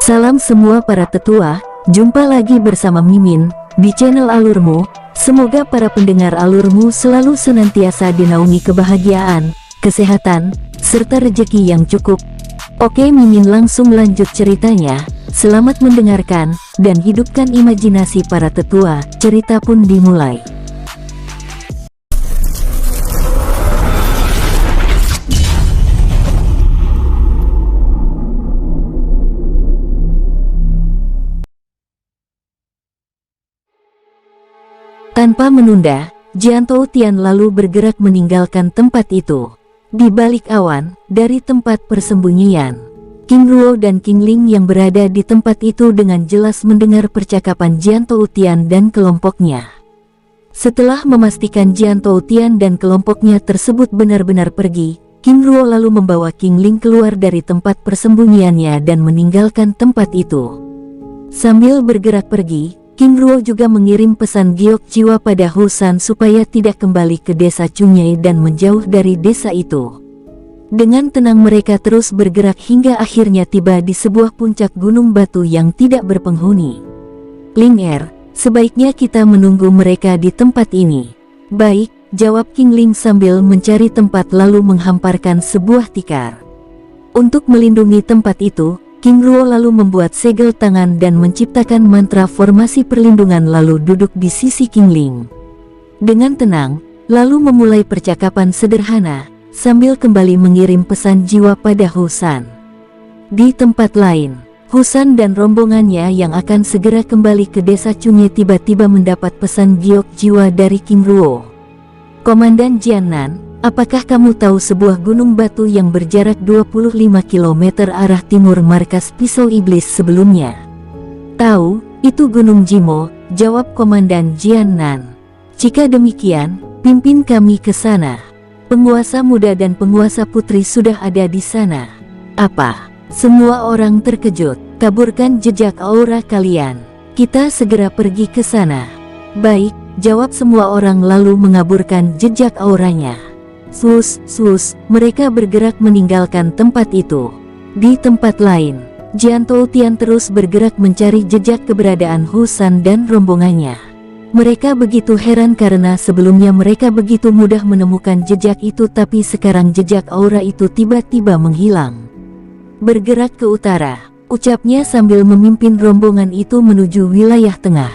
Salam semua para tetua, jumpa lagi bersama Mimin di channel Alurmu. Semoga para pendengar Alurmu selalu senantiasa dinaungi kebahagiaan, kesehatan, serta rezeki yang cukup. Oke, Mimin langsung lanjut ceritanya. Selamat mendengarkan, dan hidupkan imajinasi para tetua. Cerita pun dimulai. Tanpa menunda, Jian Toutian lalu bergerak meninggalkan tempat itu. Di balik awan, dari tempat persembunyian, King Ruo dan King Ling yang berada di tempat itu dengan jelas mendengar percakapan Jian Toutian dan kelompoknya. Setelah memastikan Jian Toutian dan kelompoknya tersebut benar-benar pergi, King Ruo lalu membawa King Ling keluar dari tempat persembunyiannya dan meninggalkan tempat itu. Sambil bergerak pergi, King Ruo juga mengirim pesan giok jiwa pada Husan supaya tidak kembali ke desa Cunyai dan menjauh dari desa itu. Dengan tenang mereka terus bergerak hingga akhirnya tiba di sebuah puncak gunung batu yang tidak berpenghuni. Ling Er, sebaiknya kita menunggu mereka di tempat ini. Baik, jawab King Ling sambil mencari tempat lalu menghamparkan sebuah tikar. Untuk melindungi tempat itu, King Ruo lalu membuat segel tangan dan menciptakan mantra formasi perlindungan lalu duduk di sisi King Ling. Dengan tenang, lalu memulai percakapan sederhana, sambil kembali mengirim pesan jiwa pada Husan. Di tempat lain, Husan dan rombongannya yang akan segera kembali ke desa Cunyai tiba-tiba mendapat pesan giok jiwa dari King Ruo. Komandan Jiannan, apakah kamu tahu sebuah gunung batu yang berjarak 25 km arah timur markas pisau iblis sebelumnya? Tahu, itu Gunung Jimo, jawab Komandan Jiannan. Jika demikian, pimpin kami ke sana. Penguasa muda dan penguasa putri sudah ada di sana. Apa? Semua orang terkejut. Taburkan jejak aura kalian. Kita segera pergi ke sana. Baik, jawab semua orang lalu mengaburkan jejak auranya. Sus, mereka bergerak meninggalkan tempat itu. Di tempat lain, Jian Toutian terus bergerak mencari jejak keberadaan Husan dan rombongannya. Mereka begitu heran karena sebelumnya mereka begitu mudah menemukan jejak itu, tapi sekarang jejak aura itu tiba-tiba menghilang. Bergerak ke utara, ucapnya sambil memimpin rombongan itu menuju wilayah tengah.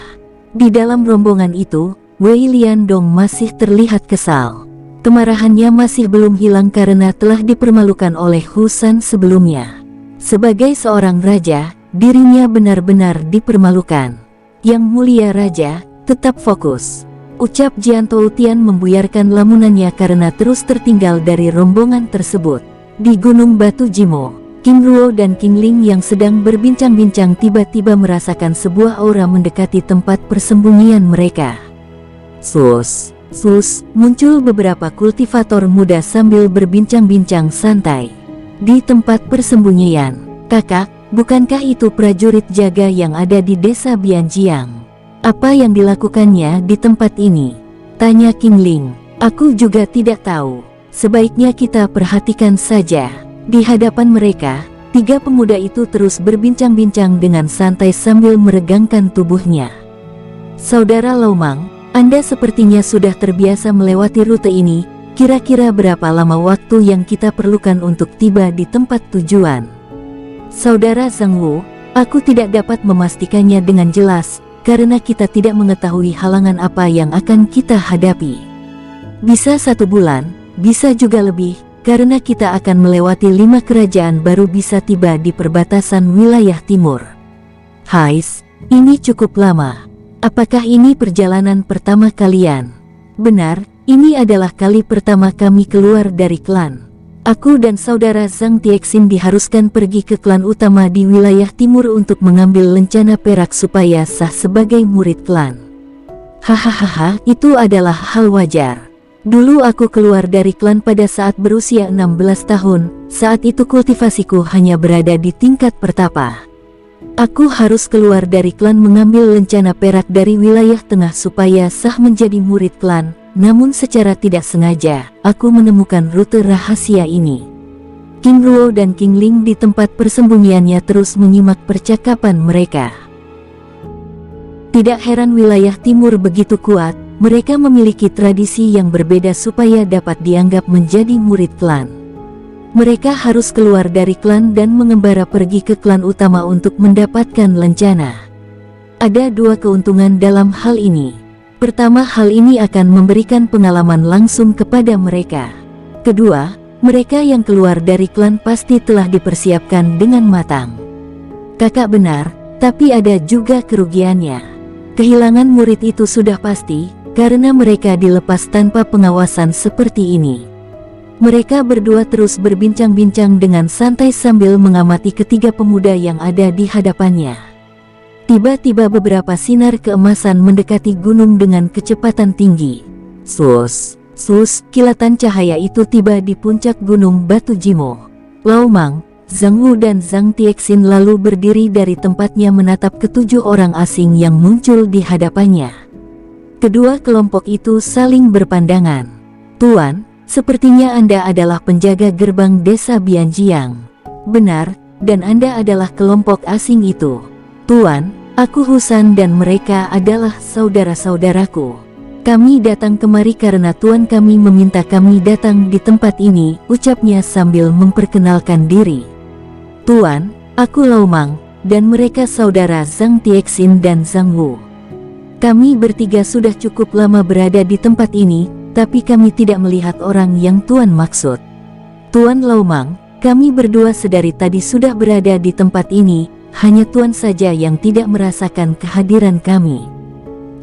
Di dalam rombongan itu, Wei Liandong masih terlihat kesal. Kemarahannya masih belum hilang karena telah dipermalukan oleh Husan sebelumnya. Sebagai seorang raja, dirinya benar-benar dipermalukan. Yang mulia raja, tetap fokus, ucap Jian Toutian membuyarkan lamunannya karena terus tertinggal dari rombongan tersebut. Di Gunung Batu Jimo, King Ruo dan King Ling yang sedang berbincang-bincang tiba-tiba merasakan sebuah aura mendekati tempat persembunyian mereka. Muncul beberapa kultivator muda sambil berbincang-bincang santai. Di tempat persembunyian, kakak, bukankah itu prajurit jaga yang ada di desa Bianjiang? Apa yang dilakukannya di tempat ini? Tanya King Ling. Aku juga tidak tahu. Sebaiknya kita perhatikan saja. Di hadapan mereka, tiga pemuda itu terus berbincang-bincang dengan santai sambil meregangkan tubuhnya. Saudara Laomang, Anda sepertinya sudah terbiasa melewati rute ini. Kira-kira berapa lama waktu yang kita perlukan untuk tiba di tempat tujuan? Saudara Zhang Wu, aku tidak dapat memastikannya dengan jelas, karena kita tidak mengetahui halangan apa yang akan kita hadapi. Bisa 1 bulan, bisa juga lebih, karena kita akan melewati 5 kerajaan baru bisa tiba di perbatasan wilayah timur. Hais, ini cukup lama. Apakah ini perjalanan pertama kalian? Benar, ini adalah kali pertama kami keluar dari klan. Aku dan saudara Zhang Tiexin diharuskan pergi ke klan utama di wilayah timur untuk mengambil lencana perak supaya sah sebagai murid klan. Hahaha, itu adalah hal wajar. Dulu aku keluar dari klan pada saat berusia 16 tahun, saat itu kultivasiku hanya berada di tingkat pertapa. Aku harus keluar dari klan mengambil lencana perak dari wilayah tengah supaya sah menjadi murid klan, namun secara tidak sengaja, aku menemukan rute rahasia ini. King Ruo dan King Ling di tempat persembunyiannya terus menyimak percakapan mereka. Tidak heran wilayah timur begitu kuat, mereka memiliki tradisi yang berbeda supaya dapat dianggap menjadi murid klan. Mereka harus keluar dari klan dan mengembara pergi ke klan utama untuk mendapatkan lencana. Ada dua keuntungan dalam hal ini. Pertama, hal ini akan memberikan pengalaman langsung kepada mereka. Kedua, mereka yang keluar dari klan pasti telah dipersiapkan dengan matang. Kakak benar, tapi ada juga kerugiannya. Kehilangan murid itu sudah pasti, karena mereka dilepas tanpa pengawasan seperti ini. Mereka berdua terus berbincang-bincang dengan santai sambil mengamati ketiga pemuda yang ada di hadapannya. Tiba-tiba beberapa sinar keemasan mendekati gunung dengan kecepatan tinggi. Sus, kilatan cahaya itu tiba di puncak gunung Batu Jimo. Lao Mang, Zhang Wu dan Zhang Tiexin lalu berdiri dari tempatnya menatap ketujuh orang asing yang muncul di hadapannya. Kedua kelompok itu saling berpandangan. Tuan, sepertinya Anda adalah penjaga gerbang desa Bianjiang. Benar, dan Anda adalah kelompok asing itu. Tuan, aku Husan dan mereka adalah saudara-saudaraku. Kami datang kemari karena Tuan kami meminta kami datang di tempat ini, ucapnya sambil memperkenalkan diri. Tuan, aku Lao Mang, dan mereka saudara Zhang Tiexin dan Zhang Wu. Kami bertiga sudah cukup lama berada di tempat ini, tapi kami tidak melihat orang yang Tuan maksud. Tuan Lao Mang, kami berdua sedari tadi sudah berada di tempat ini, hanya Tuan saja yang tidak merasakan kehadiran kami.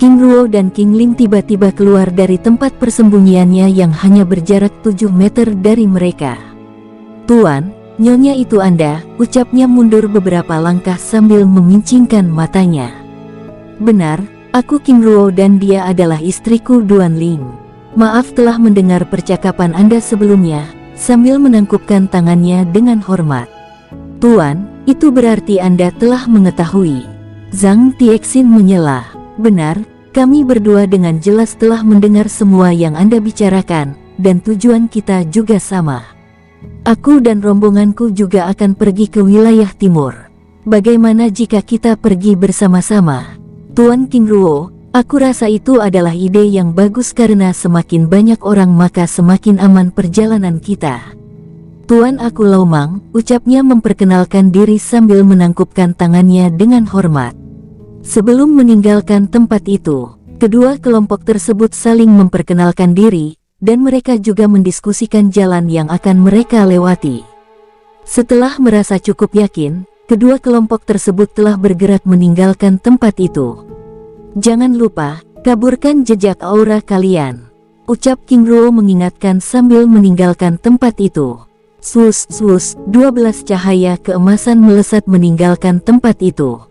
King Ruo dan King Ling tiba-tiba keluar dari tempat persembunyiannya yang hanya berjarak 7 meter dari mereka. Tuan, nyonya itu Anda, ucapnya mundur beberapa langkah sambil memincingkan matanya. Benar, aku King Ruo dan dia adalah istriku Duan Ling. Maaf telah mendengar percakapan Anda sebelumnya, sambil menangkupkan tangannya dengan hormat. Tuan, itu berarti Anda telah mengetahui. Zhang Tiexin menyela. Benar, kami berdua dengan jelas telah mendengar semua yang Anda bicarakan, dan tujuan kita juga sama. Aku dan rombonganku juga akan pergi ke wilayah timur. Bagaimana jika kita pergi bersama-sama? Tuan King Ruo, aku rasa itu adalah ide yang bagus karena semakin banyak orang maka semakin aman perjalanan kita. Tuan aku Lao Mang, ucapnya memperkenalkan diri sambil menangkupkan tangannya dengan hormat. Sebelum meninggalkan tempat itu, kedua kelompok tersebut saling memperkenalkan diri, dan mereka juga mendiskusikan jalan yang akan mereka lewati. Setelah merasa cukup yakin, kedua kelompok tersebut telah bergerak meninggalkan tempat itu. Jangan lupa, kaburkan jejak aura kalian, ucap King Ruo mengingatkan sambil meninggalkan tempat itu. 12 cahaya keemasan melesat meninggalkan tempat itu.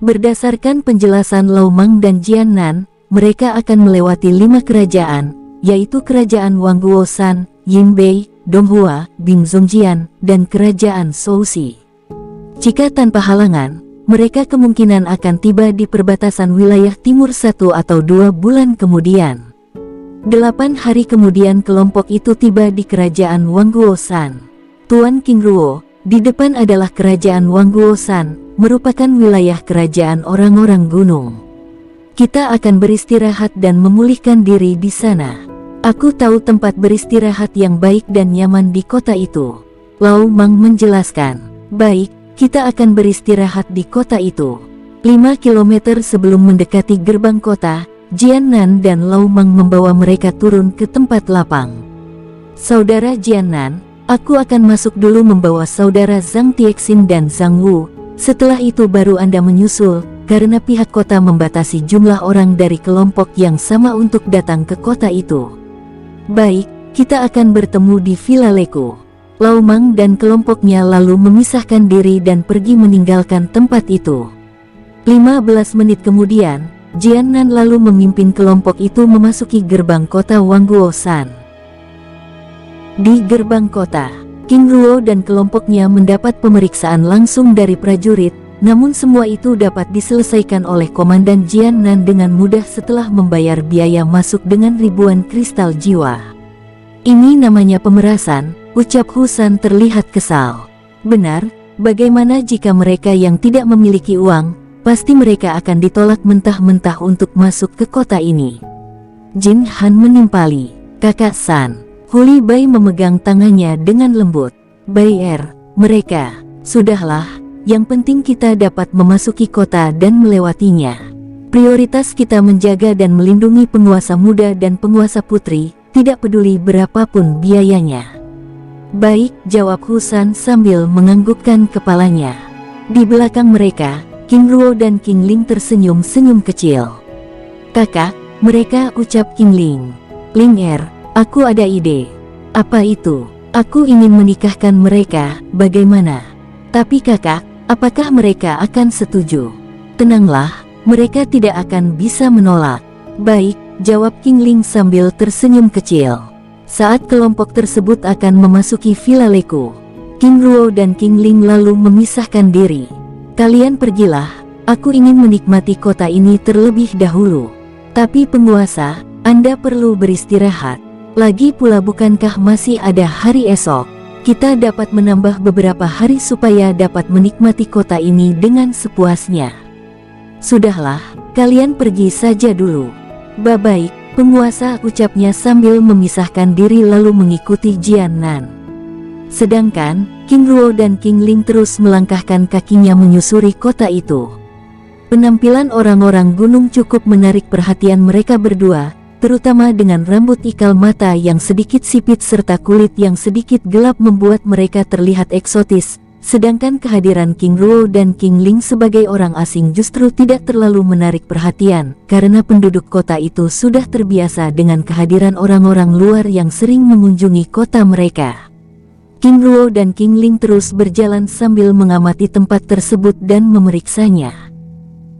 Berdasarkan penjelasan Lao Mang dan Jian Nan, mereka akan melewati 5 kerajaan, yaitu Kerajaan Wang Guosan, Yinbei, Donghua, Bingzongjian, dan Kerajaan Souxi. Jika tanpa halangan, mereka kemungkinan akan tiba di perbatasan wilayah timur 1 atau 2 bulan kemudian. 8 hari kemudian kelompok itu tiba di Kerajaan Wang Guosan. Tuan King Ruo, di depan adalah Kerajaan Wang Guosan, merupakan wilayah kerajaan orang-orang gunung. Kita akan beristirahat dan memulihkan diri di sana. Aku tahu tempat beristirahat yang baik dan nyaman di kota itu. Lao Mang menjelaskan. Baik, kita akan beristirahat di kota itu. 5 kilometer sebelum mendekati gerbang kota, Jian Nan dan Lao Mang membawa mereka turun ke tempat lapang. Saudara Jian Nan, aku akan masuk dulu membawa saudara Zhang Tiexin dan Zhang Wu. Setelah itu baru Anda menyusul, karena pihak kota membatasi jumlah orang dari kelompok yang sama untuk datang ke kota itu. Baik, kita akan bertemu di Villa Leku. Lao Mang dan kelompoknya lalu memisahkan diri dan pergi meninggalkan tempat itu. 15 menit kemudian, Jian Nan lalu memimpin kelompok itu memasuki gerbang kota Wang Guosan. Di gerbang kota, King Ruo dan kelompoknya mendapat pemeriksaan langsung dari prajurit, namun semua itu dapat diselesaikan oleh Komandan Jian Nan dengan mudah setelah membayar biaya masuk dengan ribuan kristal jiwa. Ini namanya pemerasan, ucap Husan terlihat kesal. Benar, bagaimana jika mereka yang tidak memiliki uang, pasti mereka akan ditolak mentah-mentah untuk masuk ke kota ini. Jin Han menimpali, Kakak San. Huli Bai memegang tangannya dengan lembut. Bai mereka, sudahlah, yang penting kita dapat memasuki kota dan melewatinya. Prioritas kita menjaga dan melindungi penguasa muda dan penguasa putri, tidak peduli berapapun biayanya. Baik, jawab Husan sambil menganggukkan kepalanya. Di belakang mereka, King Ruo dan King Ling tersenyum-senyum kecil. Kakak, mereka, ucap King Ling. Ling aku ada ide. Apa itu? Aku ingin menikahkan mereka, bagaimana? Tapi kakak, apakah mereka akan setuju? Tenanglah, mereka tidak akan bisa menolak. Baik, jawab King Ling sambil tersenyum kecil. Saat kelompok tersebut akan memasuki Villa Leku, King Ruo dan King Ling lalu memisahkan diri. Kalian pergilah, aku ingin menikmati kota ini terlebih dahulu. Tapi penguasa, Anda perlu beristirahat. Lagi pula bukankah masih ada hari esok? Kita dapat menambah beberapa hari supaya dapat menikmati kota ini dengan sepuasnya. Sudahlah, kalian pergi saja dulu. Baik. Penguasa, ucapnya sambil memisahkan diri lalu mengikuti Jian Nan. Sedangkan, King Ruo dan King Ling terus melangkahkan kakinya menyusuri kota itu. Penampilan orang-orang gunung cukup menarik perhatian mereka berdua, terutama dengan rambut ikal mata yang sedikit sipit serta kulit yang sedikit gelap membuat mereka terlihat eksotis. Sedangkan kehadiran King Ruo dan King Ling sebagai orang asing justru tidak terlalu menarik perhatian, karena penduduk kota itu sudah terbiasa dengan kehadiran orang-orang luar yang sering mengunjungi kota mereka. King Ruo dan King Ling terus berjalan sambil mengamati tempat tersebut dan memeriksanya.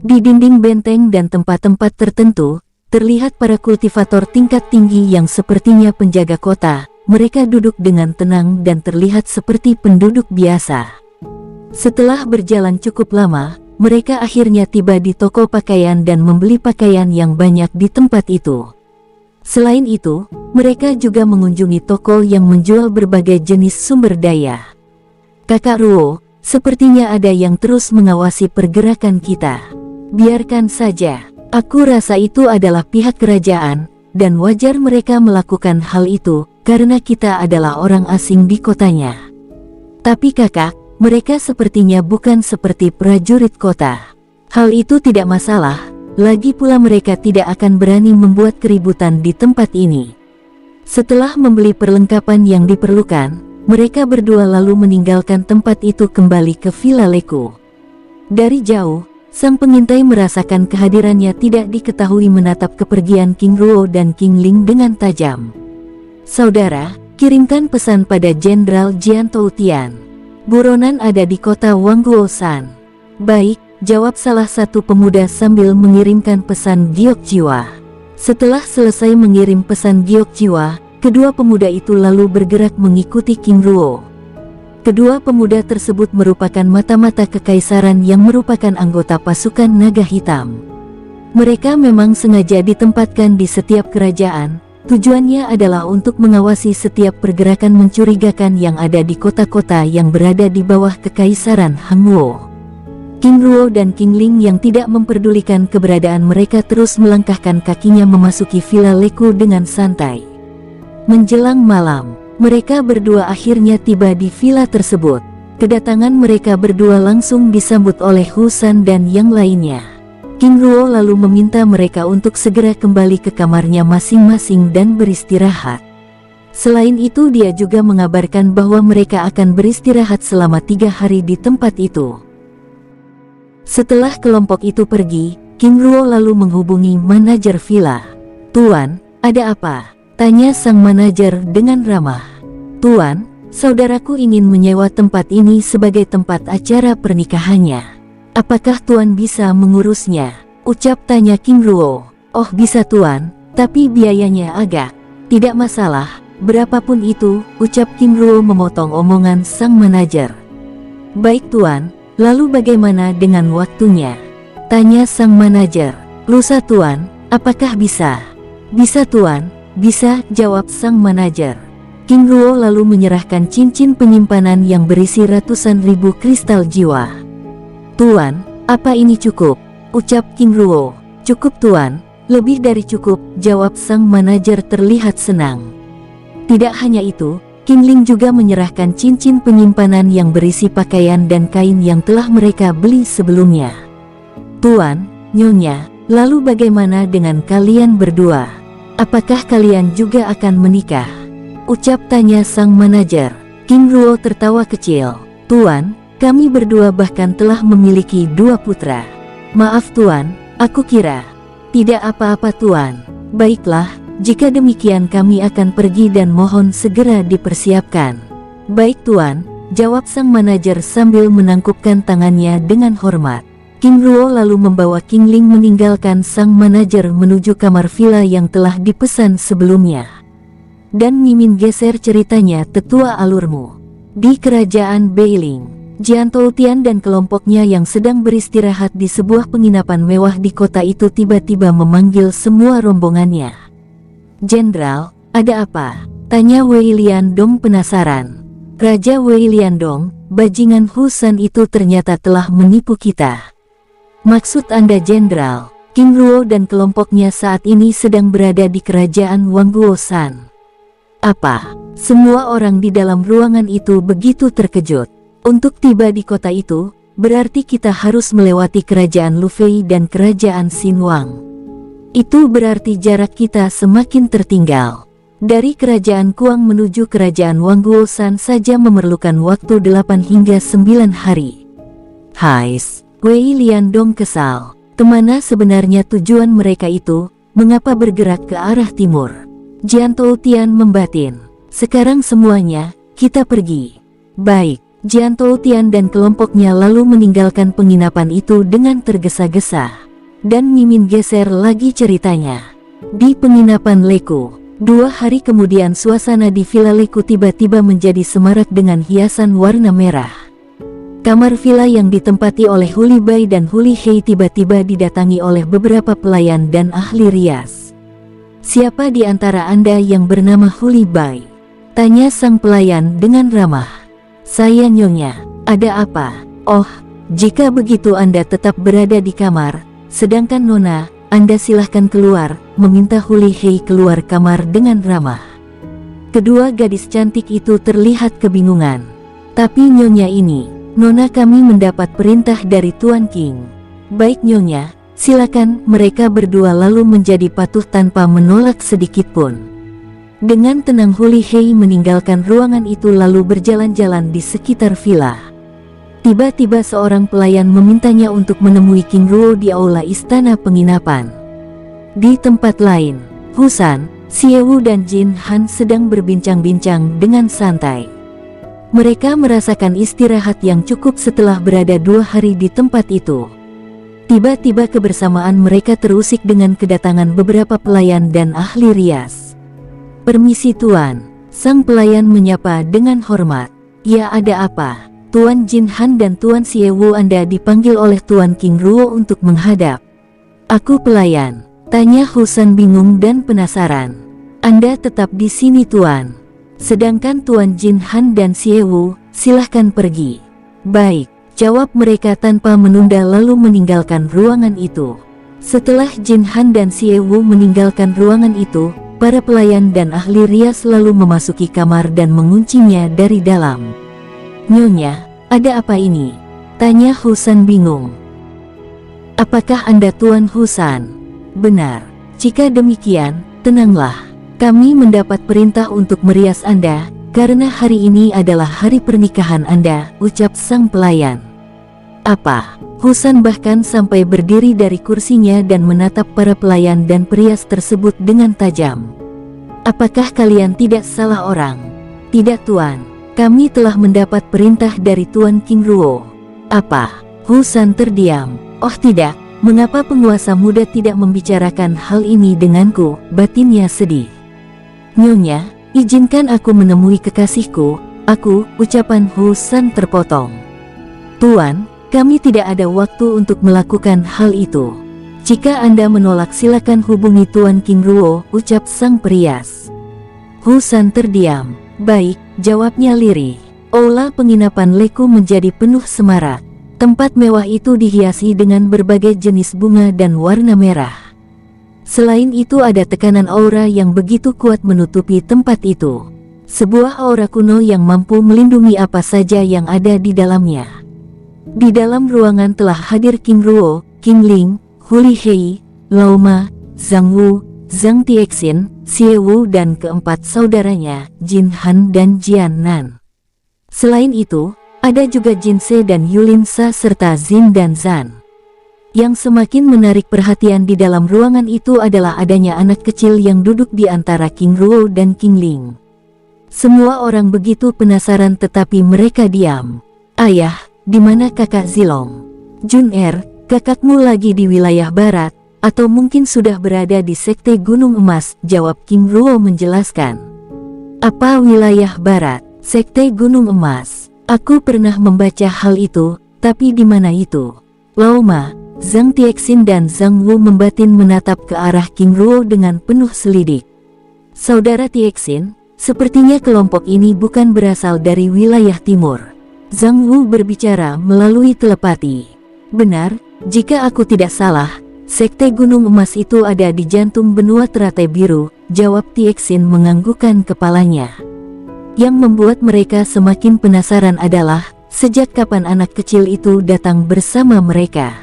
Di dinding benteng dan tempat-tempat tertentu, terlihat para kultivator tingkat tinggi yang sepertinya penjaga kota. Mereka duduk dengan tenang dan terlihat seperti penduduk biasa. Setelah berjalan cukup lama, mereka akhirnya tiba di toko pakaian dan membeli pakaian yang banyak di tempat itu. Selain itu, mereka juga mengunjungi toko yang menjual berbagai jenis sumber daya. Kakak Ruo, sepertinya ada yang terus mengawasi pergerakan kita. Biarkan saja, aku rasa itu adalah pihak kerajaan, dan wajar mereka melakukan hal itu, karena kita adalah orang asing di kotanya. Tapi kakak, mereka sepertinya bukan seperti prajurit kota. Hal itu tidak masalah, lagi pula mereka tidak akan berani membuat keributan di tempat ini. Setelah membeli perlengkapan yang diperlukan, mereka berdua lalu meninggalkan tempat itu kembali ke Villa Leku. Dari jauh, sang pengintai merasakan kehadirannya tidak diketahui menatap kepergian King Ruo dan King Ling dengan tajam. Saudara, kirimkan pesan pada Jenderal Jian Toutian. Buronan ada di kota Wangguosan. Baik, jawab salah satu pemuda sambil mengirimkan pesan giok jiwa. Setelah selesai mengirim pesan giok jiwa, kedua pemuda itu lalu bergerak mengikuti King Ruo. Kedua pemuda tersebut merupakan mata-mata kekaisaran yang merupakan anggota pasukan naga hitam. Mereka memang sengaja ditempatkan di setiap kerajaan. Tujuannya adalah untuk mengawasi setiap pergerakan mencurigakan yang ada di kota-kota yang berada di bawah kekaisaran Hangguo. King Ruo dan King Ling yang tidak memperdulikan keberadaan mereka terus melangkahkan kakinya memasuki Villa Leku dengan santai. Menjelang malam, mereka berdua akhirnya tiba di villa tersebut. Kedatangan mereka berdua langsung disambut oleh Husan dan yang lainnya. King Ruo lalu meminta mereka untuk segera kembali ke kamarnya masing-masing dan beristirahat. Selain itu dia juga mengabarkan bahwa mereka akan beristirahat selama 3 hari di tempat itu. Setelah kelompok itu pergi, King Ruo lalu menghubungi manajer villa. "Tuan, ada apa?" tanya sang manajer dengan ramah. "Tuan, saudaraku ingin menyewa tempat ini sebagai tempat acara pernikahannya. Apakah Tuan bisa mengurusnya?" ucap tanya King Ruo. "Oh bisa Tuan, tapi biayanya agak." "Tidak masalah, berapapun itu," ucap King Ruo memotong omongan sang manajer. "Baik Tuan, lalu bagaimana dengan waktunya?" tanya sang manajer. "Lusa Tuan, apakah bisa?" "Bisa Tuan, bisa," jawab sang manajer. King Ruo lalu menyerahkan cincin penyimpanan yang berisi ratusan ribu kristal jiwa. "Tuan, apa ini cukup?" ucap King Ruo. "Cukup Tuan, lebih dari cukup," jawab sang manajer terlihat senang. Tidak hanya itu, King Ling juga menyerahkan cincin penyimpanan yang berisi pakaian dan kain yang telah mereka beli sebelumnya. "Tuan, Nyonya, lalu bagaimana dengan kalian berdua? Apakah kalian juga akan menikah?" ucap tanya sang manajer. King Ruo tertawa kecil. "Tuan, kami berdua bahkan telah memiliki 2 putra." "Maaf Tuan, aku kira." "Tidak apa-apa Tuan. Baiklah, jika demikian kami akan pergi dan mohon segera dipersiapkan." "Baik Tuan," jawab sang manajer sambil menangkupkan tangannya dengan hormat. King Ruo lalu membawa King Ling meninggalkan sang manajer menuju kamar villa yang telah dipesan sebelumnya. Dan Mimin geser ceritanya tetua alurmu. Di kerajaan Beiling, Jian Toutian dan kelompoknya yang sedang beristirahat di sebuah penginapan mewah di kota itu tiba-tiba memanggil semua rombongannya. "Jenderal, ada apa?" tanya Wei Liandong penasaran. "Raja Wei Liandong, bajingan Husan itu ternyata telah menipu kita." "Maksud Anda Jenderal?" "King Ruo dan kelompoknya saat ini sedang berada di kerajaan Wangguosan." "Apa?" Semua orang di dalam ruangan itu begitu terkejut. "Untuk tiba di kota itu, berarti kita harus melewati kerajaan Lufei dan kerajaan Xinhuang. Itu berarti jarak kita semakin tertinggal. Dari kerajaan Kuang menuju kerajaan Wangguosan saja memerlukan waktu 8 hingga 9 hari. Hais, Wei Liandong kesal. Kemana sebenarnya tujuan mereka itu? Mengapa bergerak ke arah timur? Jian Toutian membatin. "Sekarang semuanya, kita pergi." "Baik." Jian Toutian dan kelompoknya lalu meninggalkan penginapan itu dengan tergesa-gesa. Dan Mimin geser lagi ceritanya. Di penginapan Leku, 2 hari kemudian suasana di Villa Leku tiba-tiba menjadi semarak dengan hiasan warna merah. Kamar villa yang ditempati oleh Huli Bai dan Huli Hei tiba-tiba didatangi oleh beberapa pelayan dan ahli rias. "Siapa di antara Anda yang bernama Huli Bai?" tanya sang pelayan dengan ramah. "Saya Nyonya." "Ada apa?" "Oh, jika begitu Anda tetap berada di kamar, sedangkan Nona, Anda silahkan keluar," meminta Huli Hei keluar kamar dengan ramah. Kedua gadis cantik itu terlihat kebingungan. "Tapi Nyonya ini, Nona kami mendapat perintah dari Tuan King." "Baik Nyonya, silakan." Mereka berdua lalu menjadi patuh tanpa menolak sedikitpun. Dengan tenang Huli Hei meninggalkan ruangan itu lalu berjalan-jalan di sekitar villa. Tiba-tiba seorang pelayan memintanya untuk menemui King Ruo di aula istana penginapan. Di tempat lain, Husan, Xiewu dan Jin Han sedang berbincang-bincang dengan santai. Mereka merasakan istirahat yang cukup setelah berada 2 hari di tempat itu. Tiba-tiba kebersamaan mereka terusik dengan kedatangan beberapa pelayan dan ahli rias. "Permisi Tuan," sang pelayan menyapa dengan hormat. "Ya ada apa?" "Tuan Jin Han dan Tuan Xiewu Anda dipanggil oleh Tuan King Ruo untuk menghadap." "Aku pelayan," tanya Husan bingung dan penasaran. "Anda tetap di sini Tuan. Sedangkan Tuan Jin Han dan Xiewu, silahkan pergi." "Baik," jawab mereka tanpa menunda lalu meninggalkan ruangan itu. Setelah Jin Han dan Xiewu meninggalkan ruangan itu, para pelayan dan ahli rias lalu memasuki kamar dan menguncinya dari dalam. "Nyonya, ada apa ini?" tanya Husan bingung. "Apakah Anda Tuan Husan?" "Benar." "Jika demikian, tenanglah. Kami mendapat perintah untuk merias Anda, karena hari ini adalah hari pernikahan Anda," ucap sang pelayan. "Apa?" Husan bahkan sampai berdiri dari kursinya dan menatap para pelayan dan perias tersebut dengan tajam. "Apakah kalian tidak salah orang?" "Tidak Tuan, kami telah mendapat perintah dari Tuan King Ruo." "Apa?" Husan terdiam. "Oh tidak, mengapa penguasa muda tidak membicarakan hal ini denganku?" batinnya sedih. "Nyonya, izinkan aku menemui kekasihku." "Aku," ucapan Husan terpotong. "Tuan, kami tidak ada waktu untuk melakukan hal itu. Jika Anda menolak silakan hubungi Tuan King Ruo," ucap sang perias. Husan terdiam. Baik, jawabnya lirih. Aula penginapan Leku menjadi penuh semarak. Tempat mewah itu dihiasi dengan berbagai jenis bunga dan warna merah. Selain itu ada tekanan aura yang begitu kuat menutupi tempat itu. Sebuah aura kuno yang mampu melindungi apa saja yang ada di dalamnya. Di dalam ruangan telah hadir King Ruo, King Ling, Huli Hei, Lao Ma, Zhang Wu, Zhang Tiexin, Xie Wu dan keempat saudaranya, Jin Han dan Jian Nan. Selain itu, ada juga Jin Se dan Yulin Sa serta Zin dan Zan. Yang semakin menarik perhatian di dalam ruangan itu adalah adanya anak kecil yang duduk di antara King Ruo dan King Ling. Semua orang begitu penasaran tetapi mereka diam. Ayah, di mana kakak Zilong? Jun kakakmu lagi di wilayah barat, atau mungkin sudah berada di Sekte Gunung Emas, jawab King Ruo menjelaskan. Apa wilayah barat? Sekte Gunung Emas. Aku pernah membaca hal itu, tapi di mana itu? Lao Ma, Zhang Tiexin dan Zhang Wu membatin menatap ke arah King Ruo dengan penuh selidik. Saudara Tiexin, sepertinya kelompok ini bukan berasal dari wilayah timur. Zhang Wu berbicara melalui telepati. Benar, jika aku tidak salah, Sekte Gunung Emas itu ada di jantung benua teratai biru, jawab Tiexin menganggukkan kepalanya. Yang membuat mereka semakin penasaran adalah, sejak kapan anak kecil itu datang bersama mereka.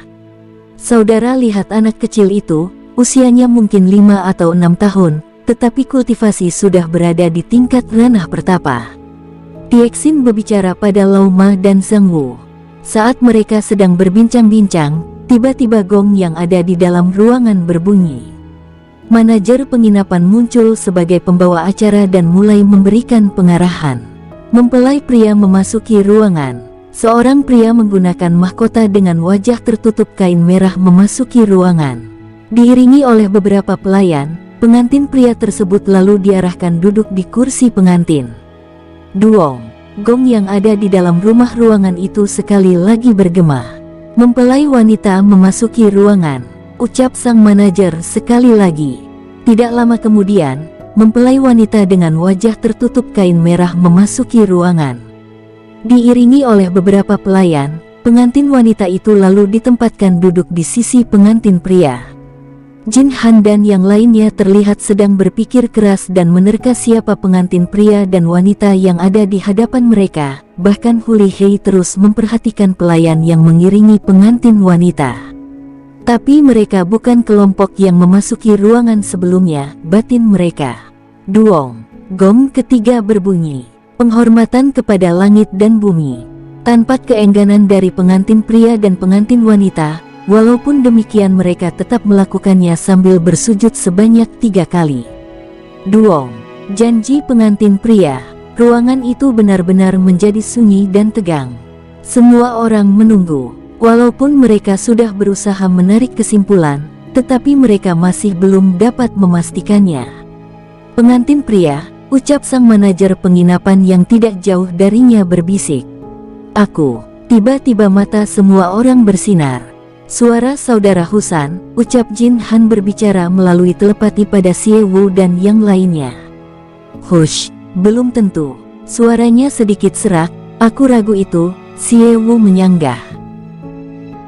Saudara lihat anak kecil itu, usianya mungkin 5 atau 6 tahun, tetapi kultivasi sudah berada di tingkat ranah pertapa. Tiexin berbicara pada Lao Ma dan Zhang Wu. Saat mereka sedang berbincang-bincang, tiba-tiba gong yang ada di dalam ruangan berbunyi. Manajer penginapan muncul sebagai pembawa acara dan mulai memberikan pengarahan. Mempelai pria memasuki ruangan. Seorang pria menggunakan mahkota dengan wajah tertutup kain merah memasuki ruangan. Diiringi oleh beberapa pelayan, pengantin pria tersebut lalu diarahkan duduk di kursi pengantin. Duong, gong yang ada di dalam rumah ruangan itu sekali lagi bergema. Mempelai wanita memasuki ruangan, ucap sang manajer sekali lagi. Tidak lama kemudian, mempelai wanita dengan wajah tertutup kain merah memasuki ruangan. Diiringi oleh beberapa pelayan, pengantin wanita itu lalu ditempatkan duduk di sisi pengantin pria. Jin Han dan yang lainnya terlihat sedang berpikir keras dan menerka siapa pengantin pria dan wanita yang ada di hadapan mereka. Bahkan Huli Hei terus memperhatikan pelayan yang mengiringi pengantin wanita. Tapi mereka bukan kelompok yang memasuki ruangan sebelumnya, batin mereka. Duong, gong ketiga berbunyi. Penghormatan kepada langit dan bumi. Tanpa keengganan dari pengantin pria dan pengantin wanita, walaupun demikian mereka tetap melakukannya sambil bersujud sebanyak 3 kali. Duong, janji pengantin pria. Ruangan itu benar-benar menjadi sunyi dan tegang. Semua orang menunggu. Walaupun mereka sudah berusaha menarik kesimpulan, tetapi mereka masih belum dapat memastikannya. Pengantin pria, ucap sang manajer penginapan yang tidak jauh darinya berbisik. Aku, tiba-tiba mata semua orang bersinar. Suara saudara Husan, ucap Jin Han berbicara melalui telepati pada Xie Wu dan yang lainnya. Hush, belum tentu. Suaranya sedikit serak, aku ragu itu, Xie Wu menyanggah.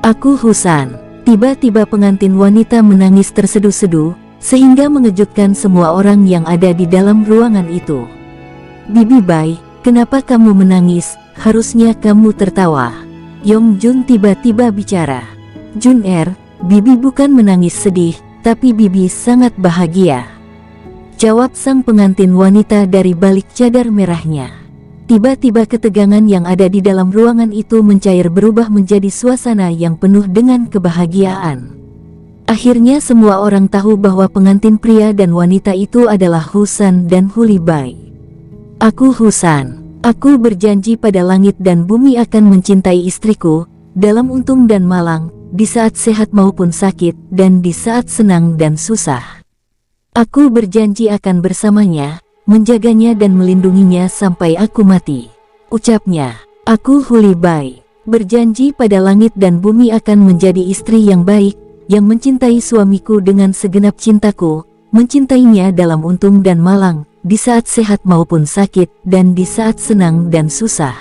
Aku Husan. Tiba-tiba pengantin wanita menangis terseduh-seduh, sehingga mengejutkan semua orang yang ada di dalam ruangan itu. Bibi Bai, kenapa kamu menangis? Harusnya kamu tertawa. Yong Jun tiba-tiba bicara. Jun Bibi bukan menangis sedih, tapi Bibi sangat bahagia. Jawab sang pengantin wanita dari balik cadar merahnya. Tiba-tiba ketegangan yang ada di dalam ruangan itu mencair berubah menjadi suasana yang penuh dengan kebahagiaan. Akhirnya semua orang tahu bahwa pengantin pria dan wanita itu adalah Husan dan Huli Bai. Aku Husan. Aku berjanji pada langit dan bumi akan mencintai istriku, dalam untung dan malang, di saat sehat maupun sakit, dan di saat senang dan susah. Aku berjanji akan bersamanya, menjaganya dan melindunginya sampai aku mati. Ucapnya, aku Huli Bai, berjanji pada langit dan bumi akan menjadi istri yang baik, yang mencintai suamiku dengan segenap cintaku, mencintainya dalam untung dan malang, di saat sehat maupun sakit, dan di saat senang dan susah.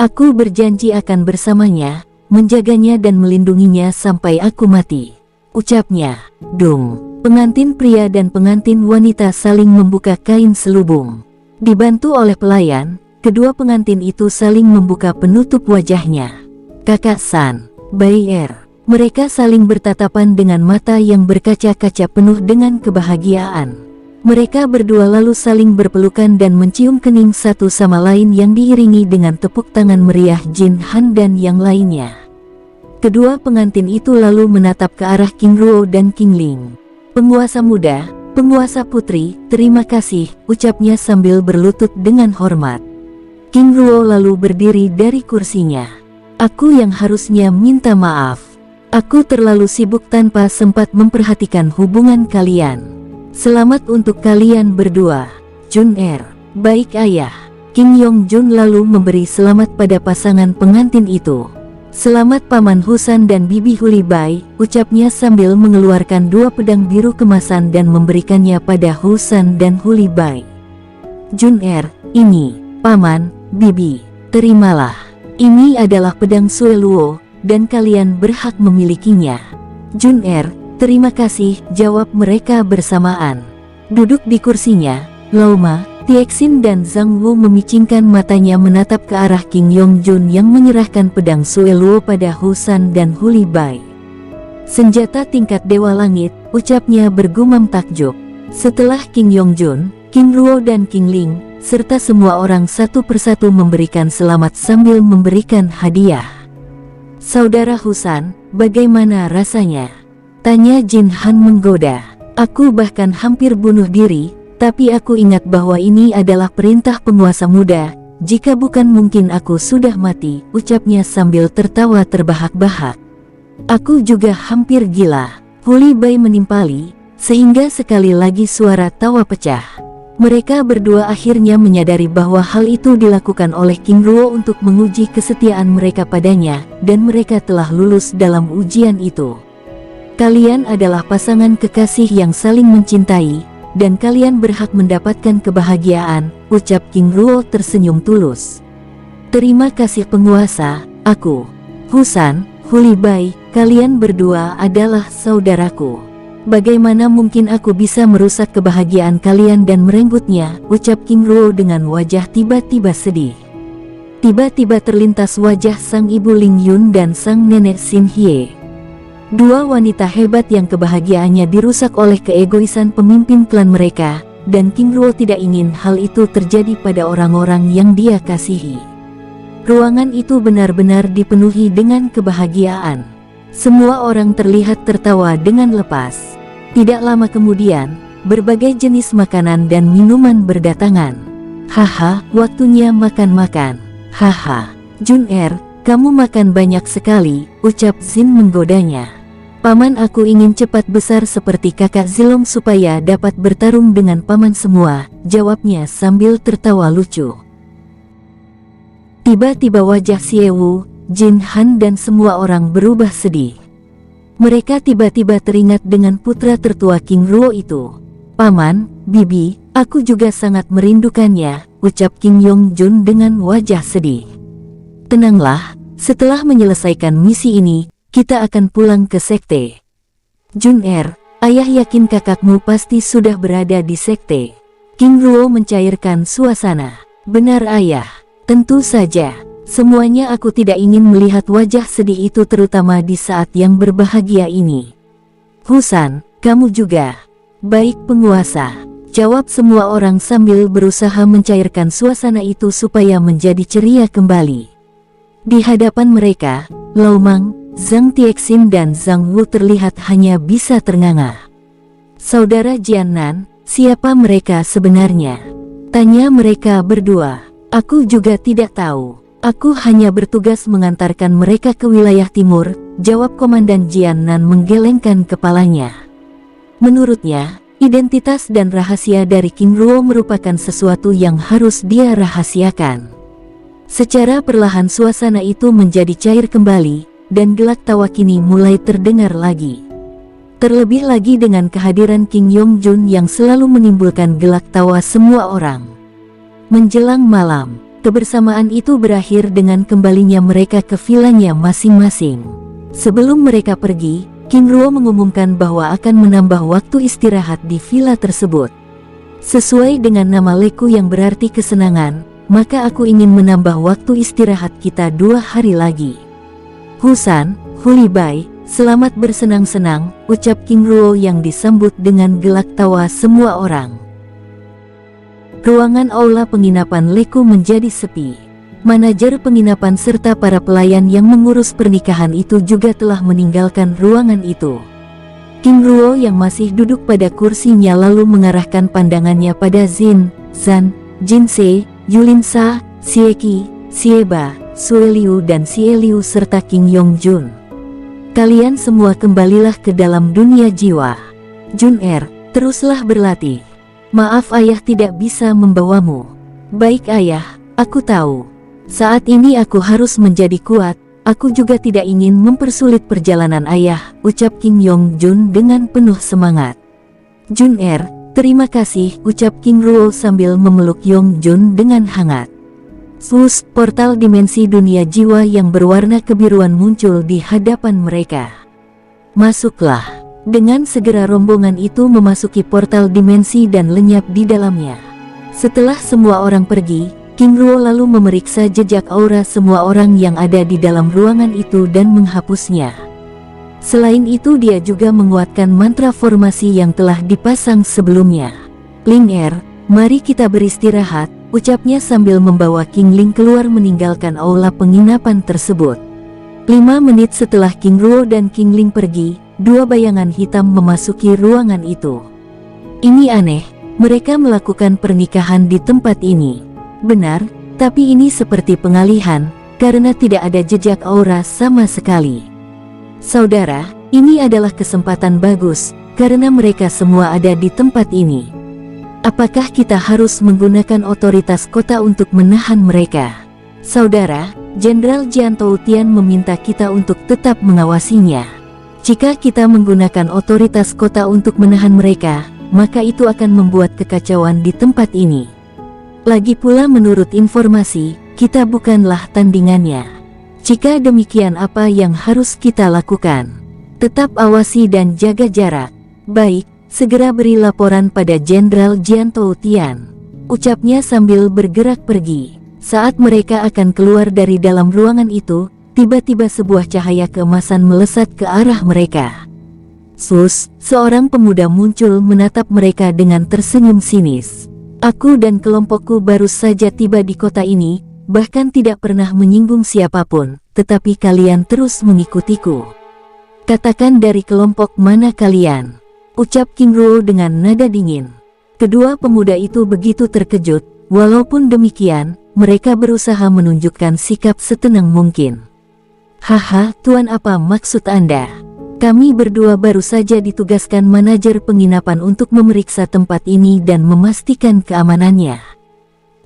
Aku berjanji akan bersamanya, menjaganya dan melindunginya sampai aku mati, ucapnya. Dung. Pengantin pria dan pengantin wanita saling membuka kain selubung. Dibantu oleh pelayan, kedua pengantin itu saling membuka penutup wajahnya. Kakak San, Bayer. Mereka saling bertatapan dengan mata yang berkaca-kaca penuh dengan kebahagiaan. Mereka berdua lalu saling berpelukan dan mencium kening satu sama lain yang diiringi dengan tepuk tangan meriah Jin Han dan yang lainnya. Kedua pengantin itu lalu menatap ke arah King Ruo dan King Ling. Penguasa muda, penguasa putri, terima kasih, ucapnya sambil berlutut dengan hormat. King Ruo lalu berdiri dari kursinya. Aku yang harusnya minta maaf. Aku terlalu sibuk tanpa sempat memperhatikan hubungan kalian. Selamat untuk kalian berdua. Jun Er. Baik ayah. King Yong Jun lalu memberi selamat pada pasangan pengantin itu. Selamat Paman Husan dan Bibi Huli Bai, ucapnya sambil mengeluarkan dua pedang biru kemasan dan memberikannya pada Husan dan Huli Bai. Jun Er, ini, Paman, Bibi, terimalah. Ini adalah pedang Sue Luo, dan kalian berhak memilikinya. Jun Er, terima kasih, jawab mereka bersamaan. Duduk di kursinya, Lauma, Tiexin dan Zhang Wu memicingkan matanya menatap ke arah King Yong Jun yang menyerahkan pedang Sue Luo pada Husan dan Huli Bai. Senjata tingkat Dewa Langit, ucapnya bergumam takjub. Setelah King Yong Jun, King Ruo dan King Ling, serta semua orang satu persatu memberikan selamat sambil memberikan hadiah. Saudara Husan, bagaimana rasanya? Tanya Jin Han menggoda. Aku bahkan hampir bunuh diri, tapi aku ingat bahwa ini adalah perintah penguasa muda. Jika bukan mungkin aku sudah mati, ucapnya sambil tertawa terbahak-bahak. Aku juga hampir gila. Huli Bai menimpali, sehingga sekali lagi suara tawa pecah. Mereka berdua akhirnya menyadari bahwa hal itu dilakukan oleh King Ruo untuk menguji kesetiaan mereka padanya, dan mereka telah lulus dalam ujian itu. Kalian adalah pasangan kekasih yang saling mencintai, dan kalian berhak mendapatkan kebahagiaan, ucap King Ruo tersenyum tulus. Terima kasih penguasa, aku, Husan, Huli Bai, kalian berdua adalah saudaraku. Bagaimana mungkin aku bisa merusak kebahagiaan kalian dan merenggutnya, ucap King Ruo dengan wajah tiba-tiba sedih. Tiba-tiba terlintas wajah sang ibu Ling Yun dan sang nenek Xin Hye. Dua wanita hebat yang kebahagiaannya dirusak oleh keegoisan pemimpin klan mereka, dan King Ruo tidak ingin hal itu terjadi pada orang-orang yang dia kasihi. Ruangan itu benar-benar dipenuhi dengan kebahagiaan. Semua orang terlihat tertawa dengan lepas. Tidak lama kemudian, berbagai jenis makanan dan minuman berdatangan. Haha, waktunya makan-makan. Haha, Jun Er, kamu makan banyak sekali, ucap Xin menggodanya. Paman, aku ingin cepat besar seperti kakak Zilong supaya dapat bertarung dengan paman semua, jawabnya sambil tertawa lucu. Tiba-tiba wajah Xiewu, Jin Han dan semua orang berubah sedih. Mereka tiba-tiba teringat dengan putra tertua King Ruo itu. Paman, Bibi, aku juga sangat merindukannya, ucap King Yong Jun dengan wajah sedih. Tenanglah, setelah menyelesaikan misi ini, kita akan pulang ke sekte. Jun Er, ayah yakin kakakmu pasti sudah berada di sekte. King Ruo mencairkan suasana. Benar ayah, tentu saja. Semuanya aku tidak ingin melihat wajah sedih itu terutama di saat yang berbahagia ini. Husan, kamu juga. Baik penguasa, jawab semua orang sambil berusaha mencairkan suasana itu supaya menjadi ceria kembali. Di hadapan mereka, Laumang, Zhang Tiexin dan Zhang Wu terlihat hanya bisa ternganga. Saudara Jiannan, siapa mereka sebenarnya? Tanya mereka berdua. Aku juga tidak tahu. Aku hanya bertugas mengantarkan mereka ke wilayah timur, jawab Komandan Jiannan menggelengkan kepalanya. Menurutnya, identitas dan rahasia dari King Ruo merupakan sesuatu yang harus dia rahasiakan. Secara perlahan suasana itu menjadi cair kembali, dan gelak tawa kini mulai terdengar lagi. Terlebih lagi dengan kehadiran King Yongjun yang selalu menimbulkan gelak tawa semua orang. Menjelang malam, kebersamaan itu berakhir dengan kembalinya mereka ke vilanya masing-masing. Sebelum mereka pergi, King Ruo mengumumkan bahwa akan menambah waktu istirahat di villa tersebut. Sesuai dengan nama Leku yang berarti kesenangan, maka aku ingin menambah waktu istirahat kita 2 hari lagi. Husan, Hulibai, selamat bersenang-senang, ucap King Ruo yang disambut dengan gelak tawa semua orang. Ruangan aula penginapan Leku menjadi sepi. Manajer penginapan serta para pelayan yang mengurus pernikahan itu juga telah meninggalkan ruangan itu. King Ruo yang masih duduk pada kursinya lalu mengarahkan pandangannya pada Zin, Zan, Jinsei, Yulinsa, Sieki, Sieba, Sueliu dan Sieliu serta King Yongjun. Kalian semua kembalilah ke dalam dunia jiwa. Jun-er, teruslah berlatih. Maaf ayah tidak bisa membawamu. Baik ayah, aku tahu. Saat ini aku harus menjadi kuat, aku juga tidak ingin mempersulit perjalanan ayah, ucap King Yongjun dengan penuh semangat. Jun-er, terima kasih, ucap King Ruo sambil memeluk Yongjun dengan hangat. Sus, portal dimensi dunia jiwa yang berwarna kebiruan muncul di hadapan mereka. Masuklah. Dengan segera rombongan itu memasuki portal dimensi dan lenyap di dalamnya. Setelah semua orang pergi, King Ruo lalu memeriksa jejak aura semua orang yang ada di dalam ruangan itu dan menghapusnya. Selain itu dia juga menguatkan mantra formasi yang telah dipasang sebelumnya. Ling Er, mari kita beristirahat, ucapnya sambil membawa King Ling keluar meninggalkan aula penginapan tersebut. 5 menit setelah King Ruo dan King Ling pergi, 2 bayangan hitam memasuki ruangan itu. Ini aneh, mereka melakukan pernikahan di tempat ini. Benar, tapi ini seperti pengalihan, karena tidak ada jejak aura sama sekali. Saudara, ini adalah kesempatan bagus, karena mereka semua ada di tempat ini. Apakah kita harus menggunakan otoritas kota untuk menahan mereka? Saudara, Jenderal Jian Toutian meminta kita untuk tetap mengawasinya. Jika kita menggunakan otoritas kota untuk menahan mereka, maka itu akan membuat kekacauan di tempat ini. Lagi pula menurut informasi, kita bukanlah tandingannya. Jika demikian apa yang harus kita lakukan? Tetap awasi dan jaga jarak. Baik, segera beri laporan pada Jenderal Jian Toutian, ucapnya sambil bergerak pergi. Saat mereka akan keluar dari dalam ruangan itu, tiba-tiba sebuah cahaya keemasan melesat ke arah mereka. Sus, seorang pemuda muncul menatap mereka dengan tersenyum sinis. Aku dan kelompokku baru saja tiba di kota ini, bahkan tidak pernah menyinggung siapapun, tetapi kalian terus mengikutiku. Katakan dari kelompok mana kalian? Ucap King Ruo dengan nada dingin. Kedua pemuda itu begitu terkejut, walaupun demikian, mereka berusaha menunjukkan sikap setenang mungkin. Haha, Tuan, apa maksud Anda? Kami berdua baru saja ditugaskan manajer penginapan untuk memeriksa tempat ini dan memastikan keamanannya.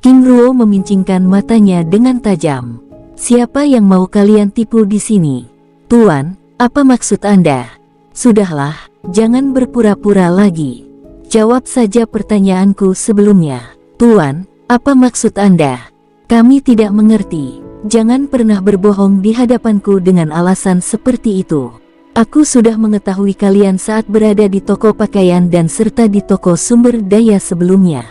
King Ruo memincingkan matanya dengan tajam. Siapa yang mau kalian tipu di sini? Tuan, apa maksud Anda? Sudahlah, jangan berpura-pura lagi. Jawab saja pertanyaanku sebelumnya. Tuan, apa maksud Anda? Kami tidak mengerti. Jangan pernah berbohong di hadapanku dengan alasan seperti itu. Aku sudah mengetahui kalian saat berada di toko pakaian dan serta di toko sumber daya sebelumnya.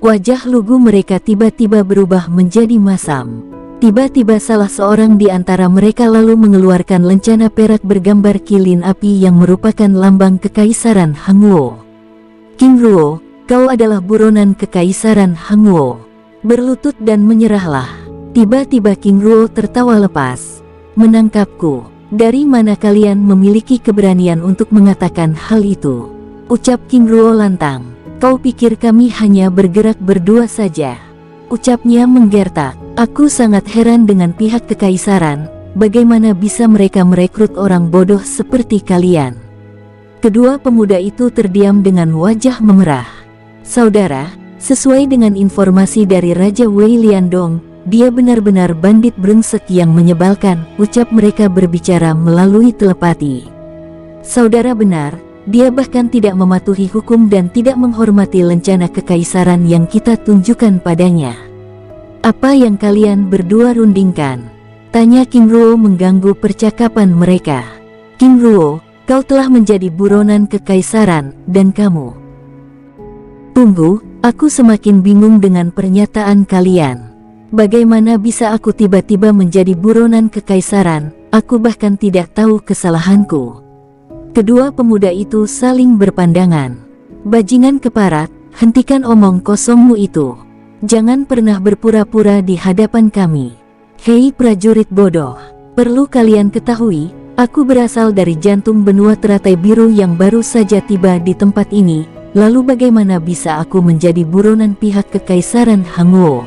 Wajah lugu mereka tiba-tiba berubah menjadi masam. Tiba-tiba salah seorang di antara mereka lalu mengeluarkan lencana perak bergambar kilin api yang merupakan lambang kekaisaran Hangzhou. King Ruo, kau adalah buronan kekaisaran Hangzhou. Berlutut dan menyerahlah. Tiba-tiba King Ruo tertawa lepas. Menangkapku? Dari mana kalian memiliki keberanian untuk mengatakan hal itu? Ucap King Ruo lantang. Kau pikir kami hanya bergerak berdua saja? Ucapnya menggertak. Aku sangat heran dengan pihak kekaisaran. Bagaimana bisa mereka merekrut orang bodoh seperti kalian? Kedua pemuda itu terdiam dengan wajah memerah. Saudara, sesuai dengan informasi dari Raja Wei Liandong, dia benar-benar bandit brengsek yang menyebalkan, ucap mereka berbicara melalui telepati. Saudara benar, dia bahkan tidak mematuhi hukum dan tidak menghormati lencana kekaisaran yang kita tunjukkan padanya. Apa yang kalian berdua rundingkan? Tanya King Ruo mengganggu percakapan mereka. King Ruo, kau telah menjadi buronan kekaisaran, dan kamu. Tunggu, aku semakin bingung dengan pernyataan kalian. Bagaimana bisa aku tiba-tiba menjadi buronan kekaisaran? Aku bahkan tidak tahu kesalahanku. Kedua pemuda itu saling berpandangan. Bajingan keparat, hentikan omong kosongmu itu. Jangan pernah berpura-pura di hadapan kami. Hei prajurit bodoh, perlu kalian ketahui, aku berasal dari jantung benua teratai biru yang baru saja tiba di tempat ini. Lalu bagaimana bisa aku menjadi buronan pihak kekaisaran Hanguo?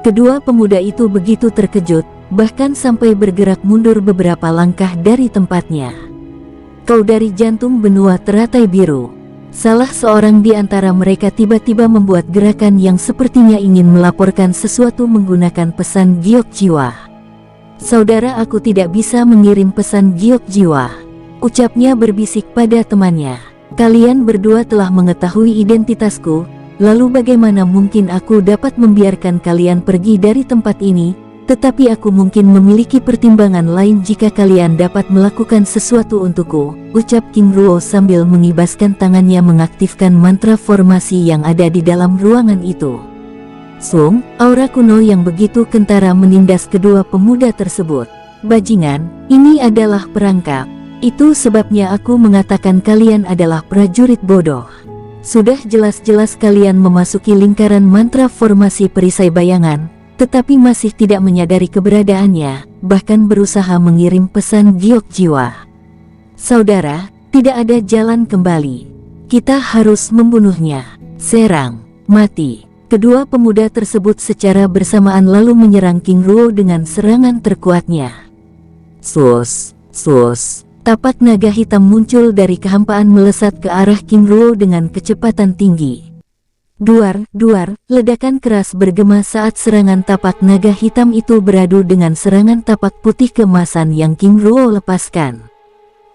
Kedua pemuda itu begitu terkejut, bahkan sampai bergerak mundur beberapa langkah dari tempatnya. Kau dari jantung benua teratai biru. Salah seorang di antara mereka tiba-tiba membuat gerakan yang sepertinya ingin melaporkan sesuatu menggunakan pesan giok jiwa. Saudara, aku tidak bisa mengirim pesan giok jiwa, ucapnya berbisik pada temannya. Kalian berdua telah mengetahui identitasku, lalu bagaimana mungkin aku dapat membiarkan kalian pergi dari tempat ini? Tetapi aku mungkin memiliki pertimbangan lain jika kalian dapat melakukan sesuatu untukku, ucap King Ruo sambil mengibaskan tangannya mengaktifkan mantra formasi yang ada di dalam ruangan itu. Sung, aura kuno yang begitu kentara menindas kedua pemuda tersebut. Bajingan, ini adalah perangkap. Itu sebabnya aku mengatakan kalian adalah prajurit bodoh. Sudah jelas-jelas kalian memasuki lingkaran mantra formasi perisai bayangan, tetapi masih tidak menyadari keberadaannya, bahkan berusaha mengirim pesan giok jiwa. Saudara, tidak ada jalan kembali. Kita harus membunuhnya. Serang, mati. Kedua pemuda tersebut secara bersamaan lalu menyerang King Ruo dengan serangan terkuatnya. Sus, sus. Tapak naga hitam muncul dari kehampaan melesat ke arah King Ruo dengan kecepatan tinggi. Duar, duar, ledakan keras bergema saat serangan tapak naga hitam itu beradu dengan serangan tapak putih keemasan yang King Ruo lepaskan.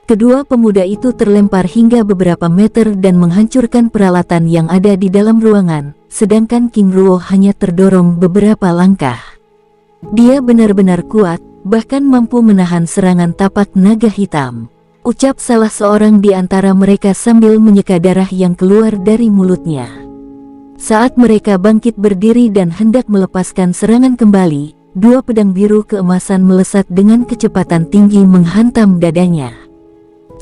Kedua pemuda itu terlempar hingga beberapa meter dan menghancurkan peralatan yang ada di dalam ruangan, sedangkan King Ruo hanya terdorong beberapa langkah. Dia benar-benar kuat, bahkan mampu menahan serangan tapak naga hitam, ucap salah seorang di antara mereka sambil menyeka darah yang keluar dari mulutnya. Saat mereka bangkit berdiri dan hendak melepaskan serangan kembali, dua pedang biru keemasan melesat dengan kecepatan tinggi menghantam dadanya.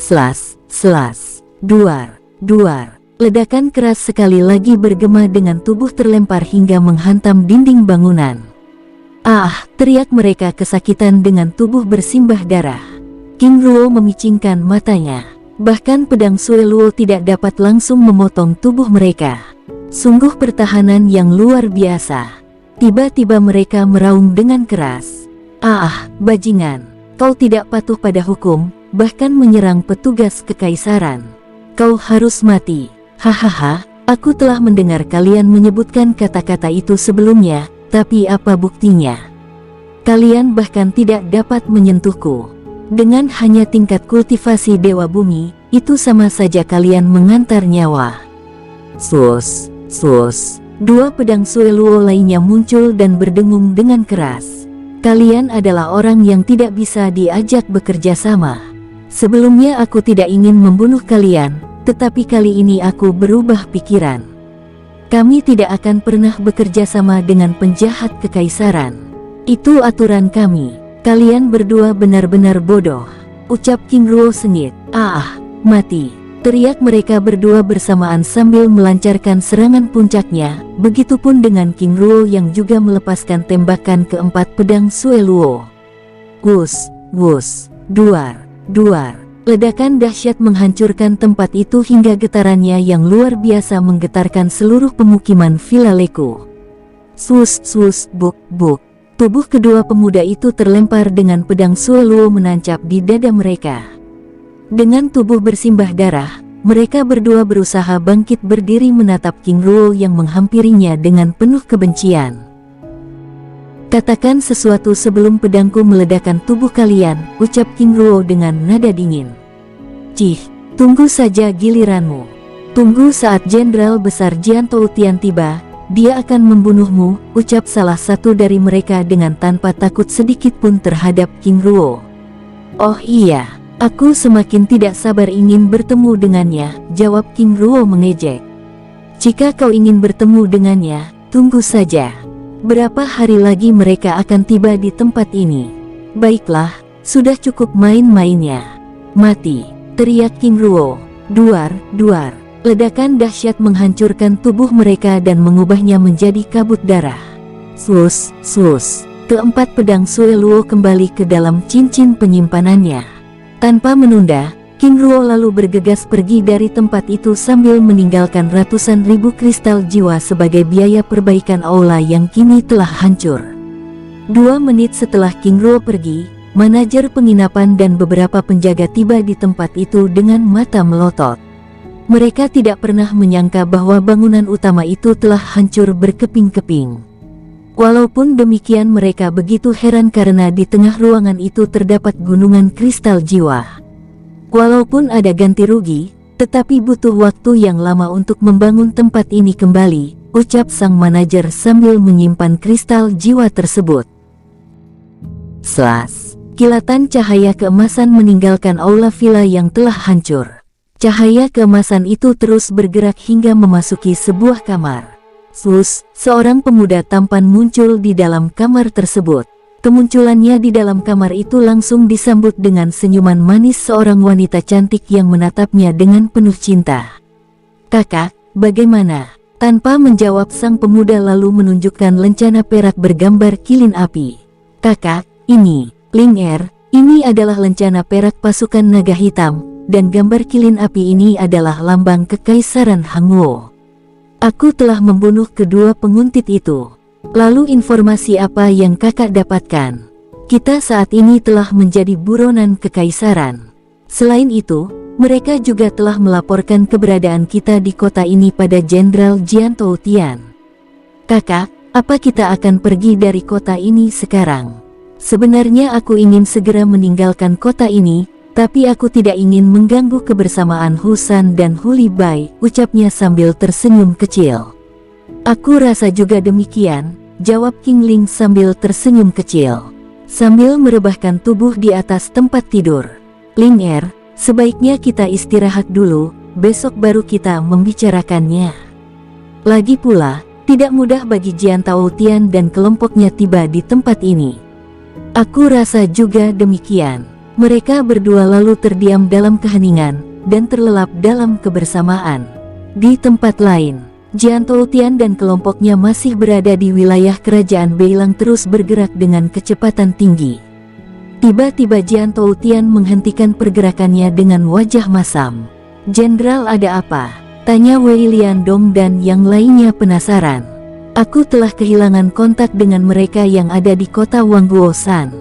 Slas, slas, duar, duar. Ledakan keras sekali lagi bergema dengan tubuh terlempar hingga menghantam dinding bangunan. Ah, teriak mereka kesakitan dengan tubuh bersimbah darah. King Ruo memicingkan matanya. Bahkan pedang Sue Luo tidak dapat langsung memotong tubuh mereka. Sungguh pertahanan yang luar biasa. Tiba-tiba mereka meraung dengan keras. Ah, bajingan, kau tidak patuh pada hukum, bahkan menyerang petugas kekaisaran. Kau harus mati. Hahaha, aku telah mendengar kalian menyebutkan kata-kata itu sebelumnya, tapi apa buktinya? Kalian bahkan tidak dapat menyentuhku. Dengan hanya tingkat kultivasi Dewa Bumi, itu sama saja kalian mengantar nyawa. Sus. Sus, dua pedang Sue Luo lainnya muncul dan berdengung dengan keras. Kalian adalah orang yang tidak bisa diajak bekerja sama. Sebelumnya aku tidak ingin membunuh kalian, tetapi kali ini aku berubah pikiran. Kami tidak akan pernah bekerja sama dengan penjahat kekaisaran. Itu aturan kami. Kalian berdua benar-benar bodoh, ucap King Ruo sengit. Ah, mati. Teriak mereka berdua bersamaan sambil melancarkan serangan puncaknya, begitupun dengan King Ruo yang juga melepaskan tembakan keempat pedang Sue Luo. Wus, wus, duar, duar. Ledakan dahsyat menghancurkan tempat itu hingga getarannya yang luar biasa menggetarkan seluruh pemukiman Villa Leku. Sus, sus, buk, buk. Tubuh kedua pemuda itu terlempar dengan pedang Sue Luo menancap di dada mereka. Dengan tubuh bersimbah darah, mereka berdua berusaha bangkit berdiri menatap King Ruo yang menghampirinya dengan penuh kebencian. Katakan sesuatu sebelum pedangku meledakkan tubuh kalian, ucap King Ruo dengan nada dingin. Cih, tunggu saja giliranmu. Tunggu saat Jenderal Besar Jian Toutian tiba, dia akan membunuhmu, ucap salah satu dari mereka dengan tanpa takut sedikit pun terhadap King Ruo. Oh iya, aku semakin tidak sabar ingin bertemu dengannya, jawab King Ruo mengejek. Jika kau ingin bertemu dengannya, tunggu saja. Berapa hari lagi mereka akan tiba di tempat ini? Baiklah, sudah cukup main-mainnya. Mati, teriak King Ruo. Duar, duar. Ledakan dahsyat menghancurkan tubuh mereka dan mengubahnya menjadi kabut darah. Slus, slus. Keempat pedang Sue Luo kembali ke dalam cincin penyimpanannya. Tanpa menunda, King Ruo lalu bergegas pergi dari tempat itu sambil meninggalkan ratusan ribu kristal jiwa sebagai biaya perbaikan aula yang kini telah hancur. 2 menit setelah King Ruo pergi, manajer penginapan dan beberapa penjaga tiba di tempat itu dengan mata melotot. Mereka tidak pernah menyangka bahwa bangunan utama itu telah hancur berkeping-keping. Walaupun demikian mereka begitu heran karena di tengah ruangan itu terdapat gunungan kristal jiwa. Walaupun ada ganti rugi, tetapi butuh waktu yang lama untuk membangun tempat ini kembali, ucap sang manajer sambil menyimpan kristal jiwa tersebut. Slas, kilatan cahaya keemasan meninggalkan aula villa yang telah hancur. Cahaya keemasan itu terus bergerak hingga memasuki sebuah kamar. Slus, seorang pemuda tampan muncul di dalam kamar tersebut. Kemunculannya di dalam kamar itu langsung disambut dengan senyuman manis seorang wanita cantik yang menatapnya dengan penuh cinta. Kakak, bagaimana? Tanpa menjawab sang pemuda lalu menunjukkan lencana perak bergambar kilin api. Kakak, ini, Ling Er, ini adalah lencana perak pasukan naga hitam, dan gambar kilin api ini adalah lambang kekaisaran Hangwo. Aku telah membunuh kedua penguntit itu. Lalu informasi apa yang kakak dapatkan? Kita saat ini telah menjadi buronan kekaisaran. Selain itu, mereka juga telah melaporkan keberadaan kita di kota ini pada Jenderal Jian Toutian. Kakak, apa kita akan pergi dari kota ini sekarang? Sebenarnya aku ingin segera meninggalkan kota ini, tapi aku tidak ingin mengganggu kebersamaan Husan dan Huli Bai, ucapnya sambil tersenyum kecil. Aku rasa juga demikian, jawab King Ling sambil tersenyum kecil. Sambil merebahkan tubuh di atas tempat tidur. Ling Er, sebaiknya kita istirahat dulu, besok baru kita membicarakannya. Lagi pula, tidak mudah bagi Jian Toutian dan kelompoknya tiba di tempat ini. Aku rasa juga demikian. Mereka berdua lalu terdiam dalam keheningan, dan terlelap dalam kebersamaan. Di tempat lain, Jian Toutian dan kelompoknya masih berada di wilayah kerajaan Beilang terus bergerak dengan kecepatan tinggi. Tiba-tiba Jian Toutian menghentikan pergerakannya dengan wajah masam. Jenderal, ada apa? Tanya Wei Liandong dan yang lainnya penasaran. Aku telah kehilangan kontak dengan mereka yang ada di kota Wangguosan.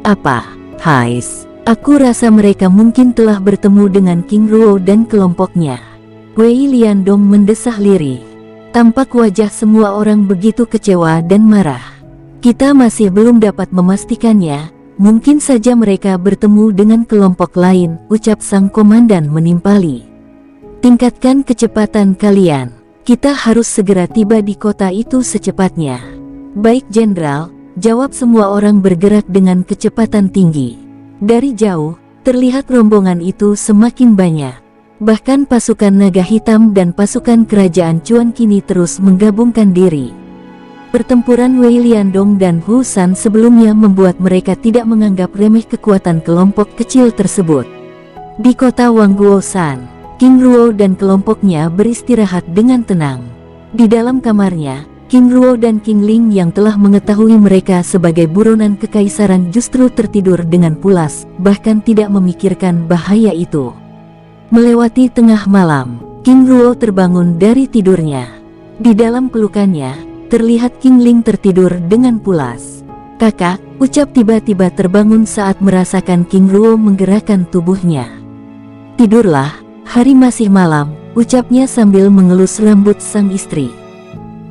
Apa? Hais, aku rasa mereka mungkin telah bertemu dengan King Ruo dan kelompoknya. Wei Liandong mendesah lirih. Tampak wajah semua orang begitu kecewa dan marah. Kita masih belum dapat memastikannya, mungkin saja mereka bertemu dengan kelompok lain, ucap sang komandan menimpali. Tingkatkan kecepatan kalian. Kita harus segera tiba di kota itu secepatnya. Baik Jenderal, jawab semua orang bergerak dengan kecepatan tinggi. Dari jauh, terlihat rombongan itu semakin banyak. Bahkan pasukan naga hitam dan pasukan kerajaan Chuan kini terus menggabungkan diri. Pertempuran Wei Liandong dan Hu San sebelumnya membuat mereka tidak menganggap remeh kekuatan kelompok kecil tersebut. Di kota Wangguosan, King Ruo dan kelompoknya beristirahat dengan tenang. Di dalam kamarnya, King Ruo dan King Ling yang telah mengetahui mereka sebagai buronan kekaisaran justru tertidur dengan pulas, bahkan tidak memikirkan bahaya itu. Melewati tengah malam, King Ruo terbangun dari tidurnya. Di dalam pelukannya, terlihat King Ling tertidur dengan pulas. Kakak, ucap tiba-tiba terbangun saat merasakan King Ruo menggerakkan tubuhnya. Tidurlah, hari masih malam, ucapnya sambil mengelus rambut sang istri.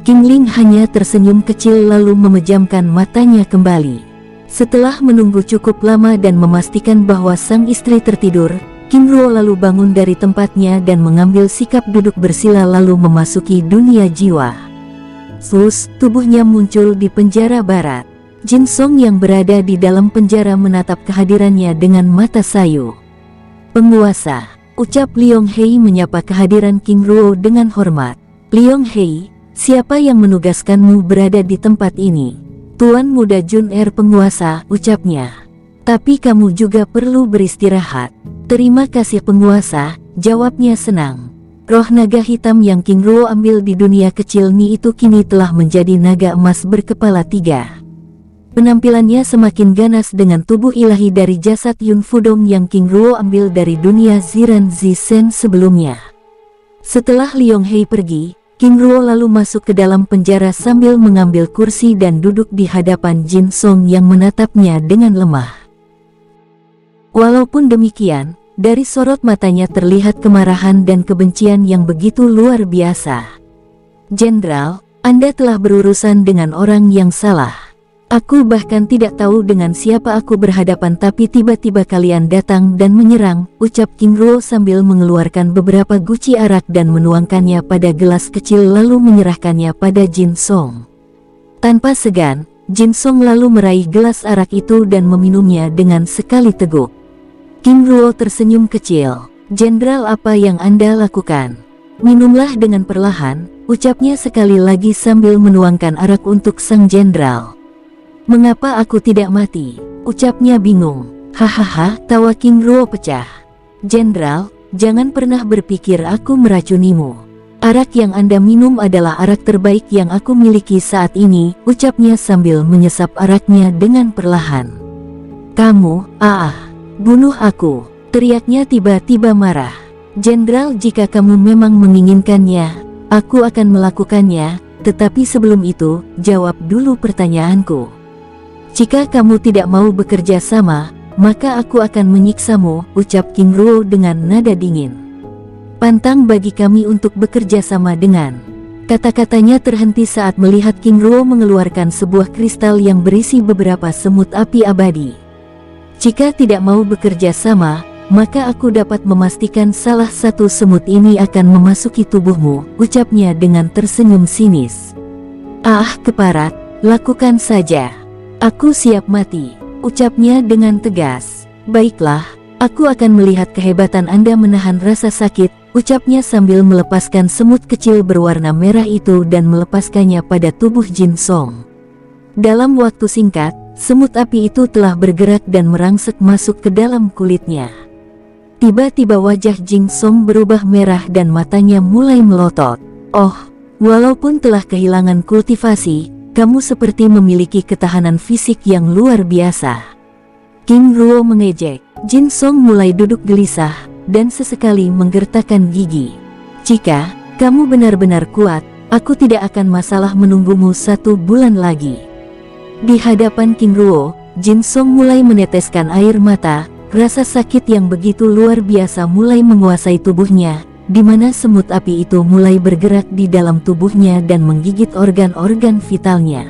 King Ling hanya tersenyum kecil lalu memejamkan matanya kembali. Setelah menunggu cukup lama dan memastikan bahwa sang istri tertidur, King Ruo lalu bangun dari tempatnya dan mengambil sikap duduk bersila lalu memasuki dunia jiwa. Terus, tubuhnya muncul di penjara barat. Jin Song yang berada di dalam penjara menatap kehadirannya dengan mata sayu. "Penguasa," ucap Liong Hei menyapa kehadiran King Ruo dengan hormat. "Liong Hei, siapa yang menugaskanmu berada di tempat ini?" "Tuan Muda Jun penguasa," ucapnya. "Tapi kamu juga perlu beristirahat." "Terima kasih penguasa," jawabnya senang. Roh naga hitam yang King Ruo ambil di dunia kecil Ni itu kini telah menjadi naga emas berkepala 3. Penampilannya semakin ganas dengan tubuh ilahi dari jasad Yun Fudong yang King Ruo ambil dari dunia Ziran Zisen sebelumnya. Setelah Liong Hei pergi, King Ruo lalu masuk ke dalam penjara sambil mengambil kursi dan duduk di hadapan Jin Song yang menatapnya dengan lemah. Walaupun demikian, dari sorot matanya terlihat kemarahan dan kebencian yang begitu luar biasa. "Jenderal, Anda telah berurusan dengan orang yang salah. Aku bahkan tidak tahu dengan siapa aku berhadapan tapi tiba-tiba kalian datang dan menyerang," ucap King Ruo sambil mengeluarkan beberapa guci arak dan menuangkannya pada gelas kecil lalu menyerahkannya pada Jin Song. Tanpa segan, Jin Song lalu meraih gelas arak itu dan meminumnya dengan sekali teguk. King Ruo tersenyum kecil. "Jenderal, apa yang Anda lakukan?" "Minumlah dengan perlahan," ucapnya sekali lagi sambil menuangkan arak untuk sang jenderal. "Mengapa aku tidak mati?" ucapnya bingung. "Hahaha," tawa King Ruo pecah. "Jenderal, jangan pernah berpikir aku meracunimu. Arak yang Anda minum adalah arak terbaik yang aku miliki saat ini," ucapnya sambil menyesap araknya dengan perlahan. "Kamu, bunuh aku," teriaknya tiba-tiba marah. "Jenderal, jika kamu memang menginginkannya, aku akan melakukannya, tetapi sebelum itu, jawab dulu pertanyaanku. Jika kamu tidak mau bekerja sama, maka aku akan menyiksamu," ucap King Ruo dengan nada dingin. "Pantang bagi kami untuk bekerja sama dengan..." Kata-katanya terhenti saat melihat King Ruo mengeluarkan sebuah kristal yang berisi beberapa semut api abadi. "Jika tidak mau bekerja sama, maka aku dapat memastikan salah satu semut ini akan memasuki tubuhmu," ucapnya dengan tersenyum sinis. Keparat, lakukan saja. Aku siap mati," ucapnya dengan tegas. "Baiklah, aku akan melihat kehebatan Anda menahan rasa sakit," ucapnya sambil melepaskan semut kecil berwarna merah itu dan melepaskannya pada tubuh Jin Song. Dalam waktu singkat, semut api itu telah bergerak dan merangsek masuk ke dalam kulitnya. Tiba-tiba wajah Jin Song berubah merah dan matanya mulai melotot. "Oh, walaupun telah kehilangan kultivasi, kamu seperti memiliki ketahanan fisik yang luar biasa." King Ruo mengejek. Jin Song mulai duduk gelisah dan sesekali menggertakkan gigi. "Jika kamu benar-benar kuat, aku tidak akan masalah menunggumu 1 bulan lagi." Di hadapan King Ruo, Jin Song mulai meneteskan air mata. Rasa sakit yang begitu luar biasa mulai menguasai tubuhnya, di mana semut api itu mulai bergerak di dalam tubuhnya dan menggigit organ-organ vitalnya.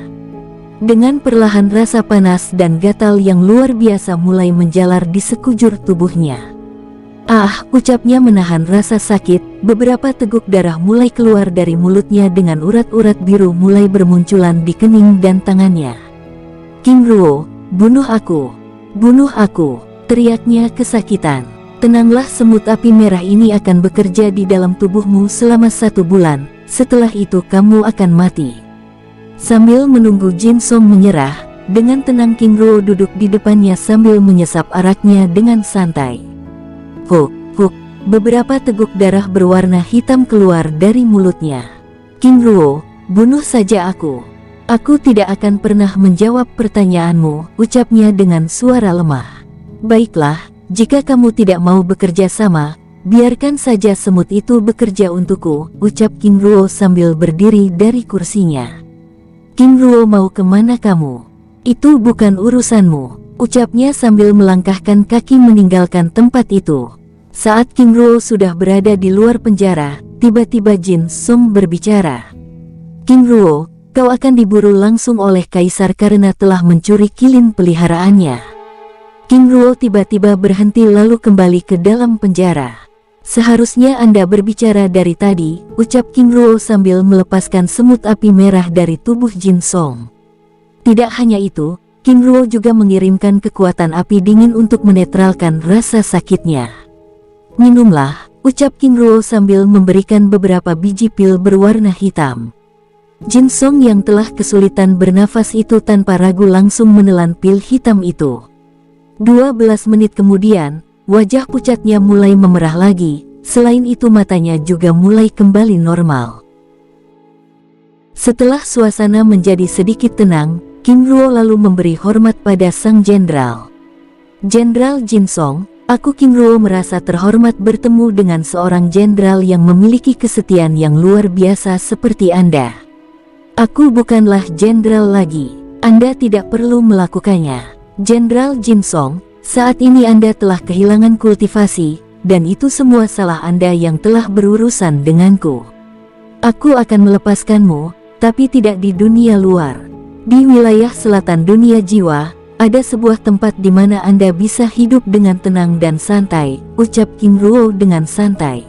Dengan perlahan rasa panas dan gatal yang luar biasa mulai menjalar di sekujur tubuhnya. Ucapnya menahan rasa sakit, beberapa teguk darah mulai keluar dari mulutnya dengan urat-urat biru mulai bermunculan di kening dan tangannya. "King Ruo, bunuh aku! Bunuh aku!" teriaknya kesakitan. "Tenanglah, semut api merah ini akan bekerja di dalam tubuhmu selama 1 bulan, setelah itu kamu akan mati." Sambil menunggu Jin Song menyerah, dengan tenang King Ruo duduk di depannya sambil menyesap araknya dengan santai. Huk, huk, beberapa teguk darah berwarna hitam keluar dari mulutnya. "King Ruo, bunuh saja aku. Aku tidak akan pernah menjawab pertanyaanmu," ucapnya dengan suara lemah. "Baiklah, jika kamu tidak mau bekerja sama, biarkan saja semut itu bekerja untukku," ucap King Ruo sambil berdiri dari kursinya. "King Ruo, mau kemana kamu? Itu bukan urusanmu," ucapnya sambil melangkahkan kaki meninggalkan tempat itu. Saat King Ruo sudah berada di luar penjara, tiba-tiba Jin Song berbicara. "King Ruo, kau akan diburu langsung oleh Kaisar karena telah mencuri kilin peliharaannya." King Ruo tiba-tiba berhenti lalu kembali ke dalam penjara. Seharusnya Anda berbicara dari tadi, ucap King Ruo sambil melepaskan semut api merah dari tubuh Jin Song. Tidak hanya itu, King Ruo juga mengirimkan kekuatan api dingin untuk menetralkan rasa sakitnya. Minumlah, ucap King Ruo sambil memberikan beberapa biji pil berwarna hitam. Jin Song yang telah kesulitan bernafas itu tanpa ragu langsung menelan pil hitam itu. 12 menit kemudian, wajah pucatnya mulai memerah lagi, selain itu matanya juga mulai kembali normal. Setelah suasana menjadi sedikit tenang, King Ruo lalu memberi hormat pada sang jenderal. Jenderal Jin Song, aku King Ruo merasa terhormat bertemu dengan seorang jenderal yang memiliki kesetiaan yang luar biasa seperti Anda. Aku bukanlah jenderal lagi, Anda tidak perlu melakukannya. Jenderal Jin Song, saat ini Anda telah kehilangan kultivasi, dan itu semua salah Anda yang telah berurusan denganku. Aku akan melepaskanmu, tapi tidak di dunia luar. Di wilayah selatan dunia jiwa, ada sebuah tempat di mana Anda bisa hidup dengan tenang dan santai, ucap King Ruo dengan santai.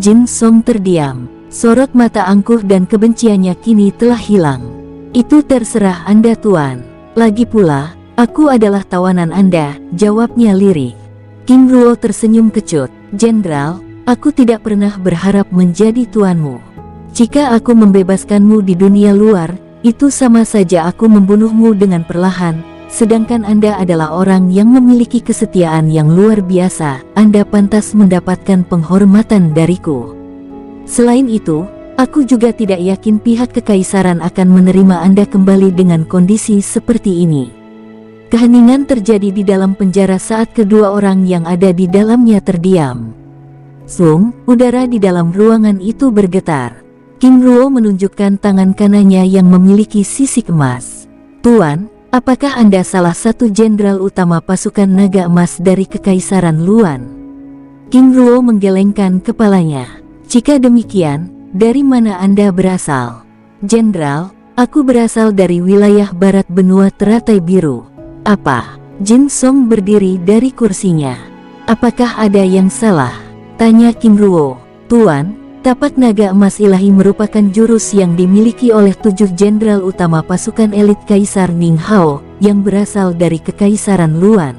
Jin Song terdiam, sorot mata angkuh dan kebenciannya kini telah hilang. Itu terserah Anda Tuan. Lagi pula, aku adalah tawanan Anda, jawabnya lirih. King Ruo tersenyum kecut. Jenderal, aku tidak pernah berharap menjadi tuanmu. Jika aku membebaskanmu di dunia luar, itu sama saja aku membunuhmu dengan perlahan, sedangkan Anda adalah orang yang memiliki kesetiaan yang luar biasa, Anda pantas mendapatkan penghormatan dariku. Selain itu, aku juga tidak yakin pihak kekaisaran akan menerima Anda kembali dengan kondisi seperti ini. Keheningan terjadi di dalam penjara saat kedua orang yang ada di dalamnya terdiam. Zoom, udara di dalam ruangan itu bergetar. King Ruo menunjukkan tangan kanannya yang memiliki sisik emas. Tuan, apakah Anda salah satu jenderal utama pasukan naga emas dari Kekaisaran Luan? King Ruo menggelengkan kepalanya. Jika demikian, dari mana Anda berasal? Jenderal, aku berasal dari wilayah barat benua teratai biru. Apa? Jin Song berdiri dari kursinya. Apakah ada yang salah? Tanya King Ruo. Tuan, tapak naga emas ilahi merupakan jurus yang dimiliki oleh 7 jenderal utama pasukan elit Kaisar Ning Hao yang berasal dari Kekaisaran Luan.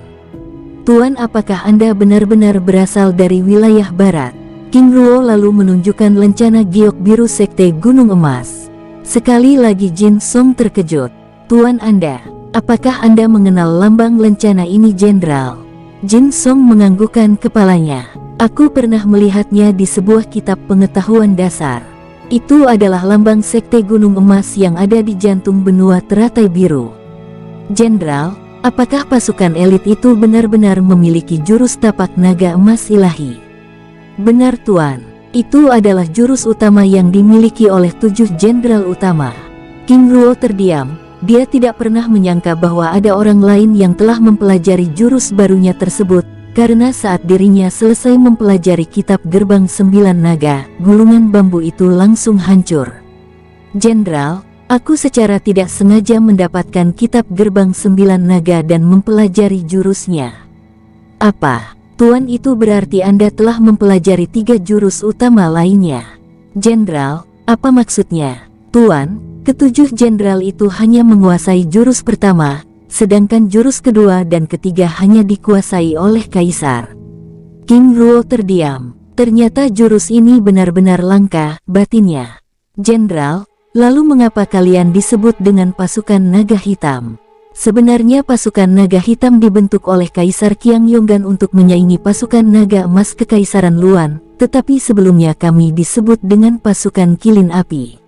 Tuan, apakah Anda benar-benar berasal dari wilayah barat? King Ruo lalu menunjukkan lencana giok biru sekte Gunung Emas. Sekali lagi Jin Song terkejut. Tuan Anda, apakah Anda mengenal lambang lencana ini jenderal? Jin Song menganggukkan kepalanya. Aku pernah melihatnya di sebuah kitab pengetahuan dasar. Itu adalah lambang sekte Gunung Emas yang ada di jantung benua teratai biru. Jenderal, apakah pasukan elit itu benar-benar memiliki jurus tapak naga emas ilahi? Benar Tuan, itu adalah jurus utama yang dimiliki oleh 7 jenderal utama. King Ruo terdiam. Dia tidak pernah menyangka bahwa ada orang lain yang telah mempelajari jurus barunya tersebut, karena saat dirinya selesai mempelajari kitab Gerbang 9 Naga, gulungan bambu itu langsung hancur. Jenderal, aku secara tidak sengaja mendapatkan kitab Gerbang 9 Naga dan mempelajari jurusnya. Apa? Tuan, itu berarti Anda telah mempelajari 3 jurus utama lainnya. Jenderal, apa maksudnya? Tuan, ketujuh jenderal itu hanya menguasai jurus pertama, sedangkan jurus kedua dan ketiga hanya dikuasai oleh Kaisar. King Ruo terdiam. Ternyata jurus ini benar-benar langka, batinnya. Jenderal, lalu mengapa kalian disebut dengan pasukan naga hitam? Sebenarnya pasukan naga hitam dibentuk oleh Kaisar Qiang Yonggan untuk menyaingi pasukan naga emas Kekaisaran Luan, tetapi sebelumnya kami disebut dengan pasukan kilin api.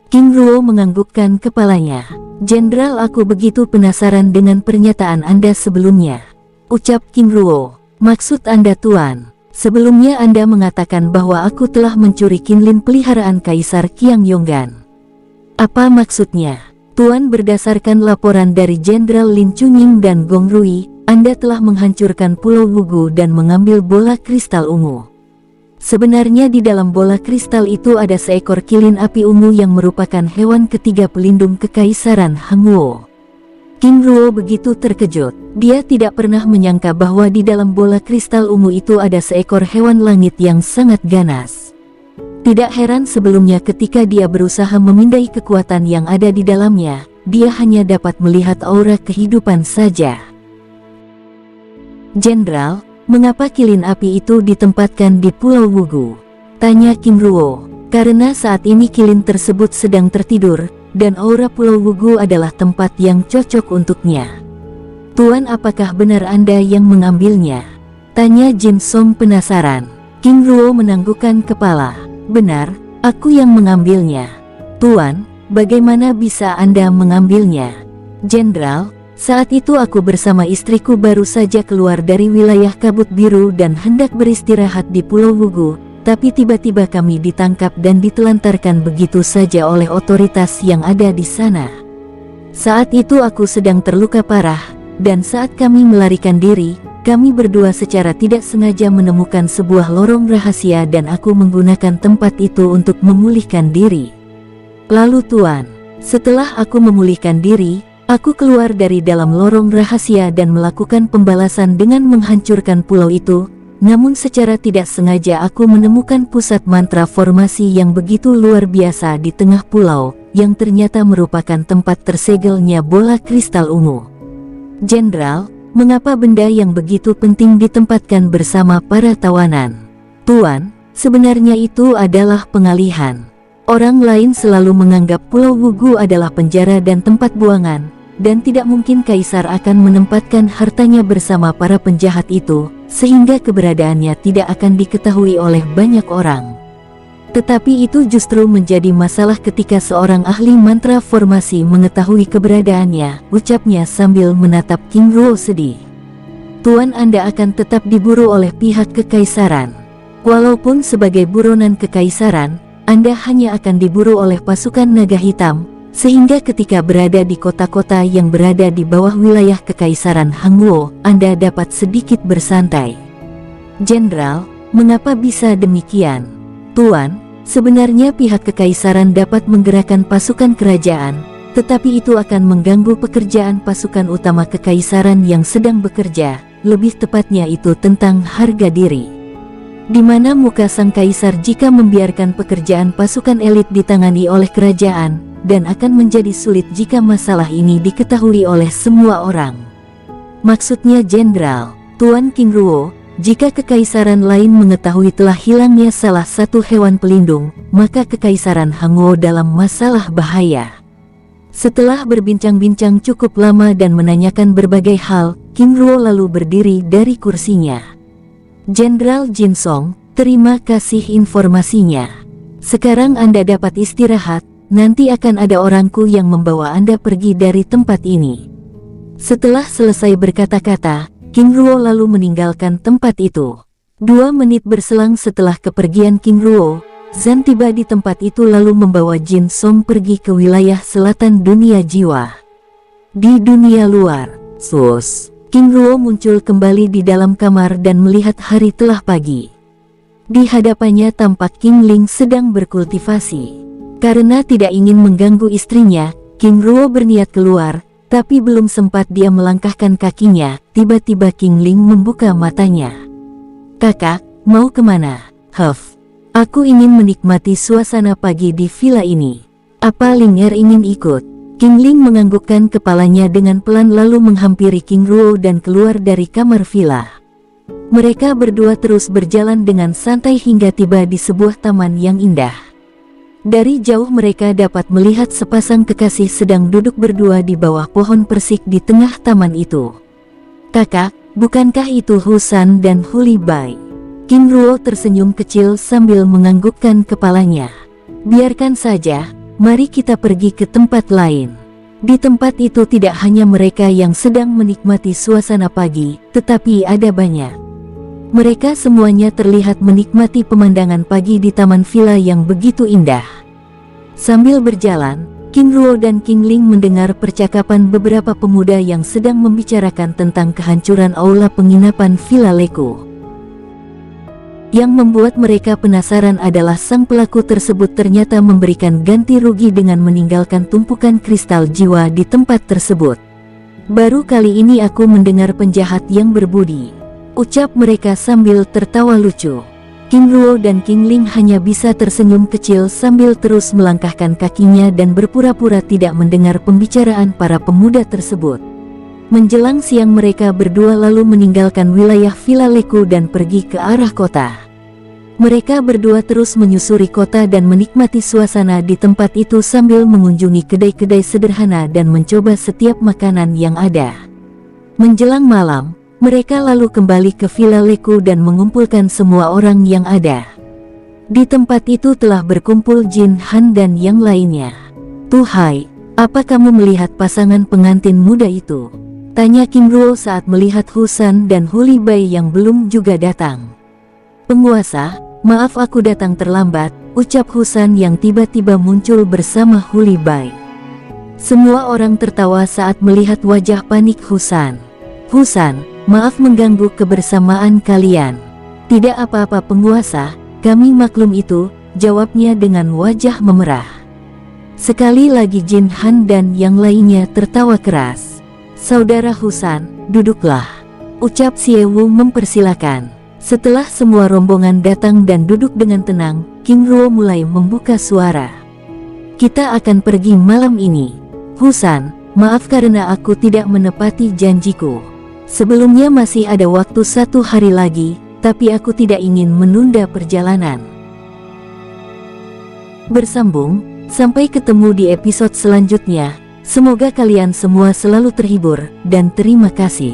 King Ruo menganggukkan kepalanya. Jenderal, aku begitu penasaran dengan pernyataan Anda sebelumnya. Ucap King Ruo. Maksud Anda Tuan? Sebelumnya Anda mengatakan bahwa aku telah mencuri kinlin peliharaan Kaisar Qiang Yonggan. Apa maksudnya? Tuan, berdasarkan laporan dari Jenderal Lin Chunying dan Gong Rui, Anda telah menghancurkan Pulau Wugu dan mengambil bola kristal ungu. Sebenarnya di dalam bola kristal itu ada seekor kilin api ungu yang merupakan hewan ketiga pelindung Kekaisaran Hangguo. King Ruo begitu terkejut. Dia tidak pernah menyangka bahwa di dalam bola kristal ungu itu ada seekor hewan langit yang sangat ganas. Tidak heran sebelumnya ketika dia berusaha memindai kekuatan yang ada di dalamnya, dia hanya dapat melihat aura kehidupan saja. "Jenderal, mengapa kilin api itu ditempatkan di Pulau Wugu?" tanya King Ruo. "Karena saat ini kilin tersebut sedang tertidur, dan aura Pulau Wugu adalah tempat yang cocok untuknya." "Tuan, apakah benar Anda yang mengambilnya?" tanya Jin Song penasaran. King Ruo menanggukkan kepala. "Benar, aku yang mengambilnya." "Tuan, bagaimana bisa Anda mengambilnya?" "Jenderal, saat itu aku bersama istriku baru saja keluar dari wilayah kabut biru dan hendak beristirahat di Pulau Wugu, tapi tiba-tiba kami ditangkap dan ditelantarkan begitu saja oleh otoritas yang ada di sana. Saat itu aku sedang terluka parah, dan saat kami melarikan diri, kami berdua secara tidak sengaja menemukan sebuah lorong rahasia dan aku menggunakan tempat itu untuk memulihkan diri. Lalu Tuan, setelah aku memulihkan diri, aku keluar dari dalam lorong rahasia dan melakukan pembalasan dengan menghancurkan pulau itu. Namun secara tidak sengaja aku menemukan pusat mantra formasi yang begitu luar biasa di tengah pulau, yang ternyata merupakan tempat tersegelnya bola kristal ungu. Jenderal, mengapa benda yang begitu penting ditempatkan bersama para tawanan?" "Tuan, sebenarnya itu adalah pengalihan. Orang lain selalu menganggap Pulau Wugu adalah penjara dan tempat buangan, dan tidak mungkin Kaisar akan menempatkan hartanya bersama para penjahat itu, sehingga keberadaannya tidak akan diketahui oleh banyak orang. Tetapi itu justru menjadi masalah ketika seorang ahli mantra formasi mengetahui keberadaannya," ucapnya sambil menatap King Ruo sedih. "Tuan, Anda akan tetap diburu oleh pihak kekaisaran. Walaupun sebagai buronan kekaisaran, Anda hanya akan diburu oleh pasukan naga hitam, sehingga ketika berada di kota-kota yang berada di bawah wilayah kekaisaran Hangluo, Anda dapat sedikit bersantai." "Jenderal, mengapa bisa demikian?" "Tuan, sebenarnya pihak kekaisaran dapat menggerakkan pasukan kerajaan, tetapi itu akan mengganggu pekerjaan pasukan utama kekaisaran yang sedang bekerja, lebih tepatnya itu tentang harga diri. Di mana muka sang kaisar jika membiarkan pekerjaan pasukan elit ditangani oleh kerajaan, dan akan menjadi sulit jika masalah ini diketahui oleh semua orang." "Maksudnya Jenderal, Tuan King Ruo, jika kekaisaran lain mengetahui telah hilangnya salah satu hewan pelindung, maka kekaisaran Hangluo dalam masalah bahaya." Setelah berbincang-bincang cukup lama dan menanyakan berbagai hal, King Ruo lalu berdiri dari kursinya. "Jenderal Jin Song, terima kasih informasinya. Sekarang Anda dapat istirahat, nanti akan ada orangku yang membawa Anda pergi dari tempat ini." Setelah selesai berkata-kata, King Ruo lalu meninggalkan tempat itu. 2 menit berselang setelah kepergian King Ruo, Zan tiba di tempat itu lalu membawa Jin Song pergi ke wilayah selatan dunia jiwa. Di dunia luar, King Ruo muncul kembali di dalam kamar dan melihat hari telah pagi. Di hadapannya tampak King Ling sedang berkultivasi. Karena tidak ingin mengganggu istrinya, King Ruo berniat keluar, tapi belum sempat dia melangkahkan kakinya, tiba-tiba King Ling membuka matanya. "Kakak, mau kemana?" Aku ingin menikmati suasana pagi di villa ini. Apa Linger ingin ikut?" King Ling menganggukkan kepalanya dengan pelan lalu menghampiri King Ruo dan keluar dari kamar villa. Mereka berdua terus berjalan dengan santai hingga tiba di sebuah taman yang indah. Dari jauh mereka dapat melihat sepasang kekasih sedang duduk berdua di bawah pohon persik di tengah taman itu. "Kakak, bukankah itu Husan dan Huli Bai?" King Ruo tersenyum kecil sambil menganggukkan kepalanya. "Biarkan saja, mari kita pergi ke tempat lain." Di tempat itu tidak hanya mereka yang sedang menikmati suasana pagi, tetapi ada banyak. Mereka semuanya terlihat menikmati pemandangan pagi di taman villa yang begitu indah. Sambil berjalan, King Ruo dan King Ling mendengar percakapan beberapa pemuda yang sedang membicarakan tentang kehancuran aula penginapan Villa Leku. Yang membuat mereka penasaran adalah sang pelaku tersebut ternyata memberikan ganti rugi dengan meninggalkan tumpukan kristal jiwa di tempat tersebut. Baru kali ini aku mendengar penjahat yang berbudi, ucap mereka sambil tertawa lucu. King Ruo dan King Ling hanya bisa tersenyum kecil sambil terus melangkahkan kakinya dan berpura-pura tidak mendengar pembicaraan para pemuda tersebut. Menjelang siang mereka berdua lalu meninggalkan wilayah Villa Leku dan pergi ke arah kota. Mereka berdua terus menyusuri kota dan menikmati suasana di tempat itu sambil mengunjungi kedai-kedai sederhana dan mencoba setiap makanan yang ada. Menjelang malam, mereka lalu kembali ke Villa Leku dan mengumpulkan semua orang yang ada. Di tempat itu telah berkumpul Jin Han dan yang lainnya. "Tuhai, apa kamu melihat pasangan pengantin muda itu?" tanya King Ruo saat melihat Husan dan Huli Bai yang belum juga datang. "Penguasa, maaf aku datang terlambat," ucap Husan yang tiba-tiba muncul bersama Huli Bai. Semua orang tertawa saat melihat wajah panik Husan. "Husan, maaf mengganggu kebersamaan kalian." "Tidak apa-apa penguasa, kami maklum itu," jawabnya dengan wajah memerah. Sekali lagi Jin Han dan yang lainnya tertawa keras. "Saudara Husan, duduklah," ucap Xie Wu mempersilakan. Setelah semua rombongan datang dan duduk dengan tenang, King Ruo mulai membuka suara. "Kita akan pergi malam ini. Husan, maaf karena aku tidak menepati janjiku. Sebelumnya masih ada waktu 1 hari lagi, tapi aku tidak ingin menunda perjalanan." Bersambung, sampai ketemu di episode selanjutnya. Semoga kalian semua selalu terhibur, dan terima kasih.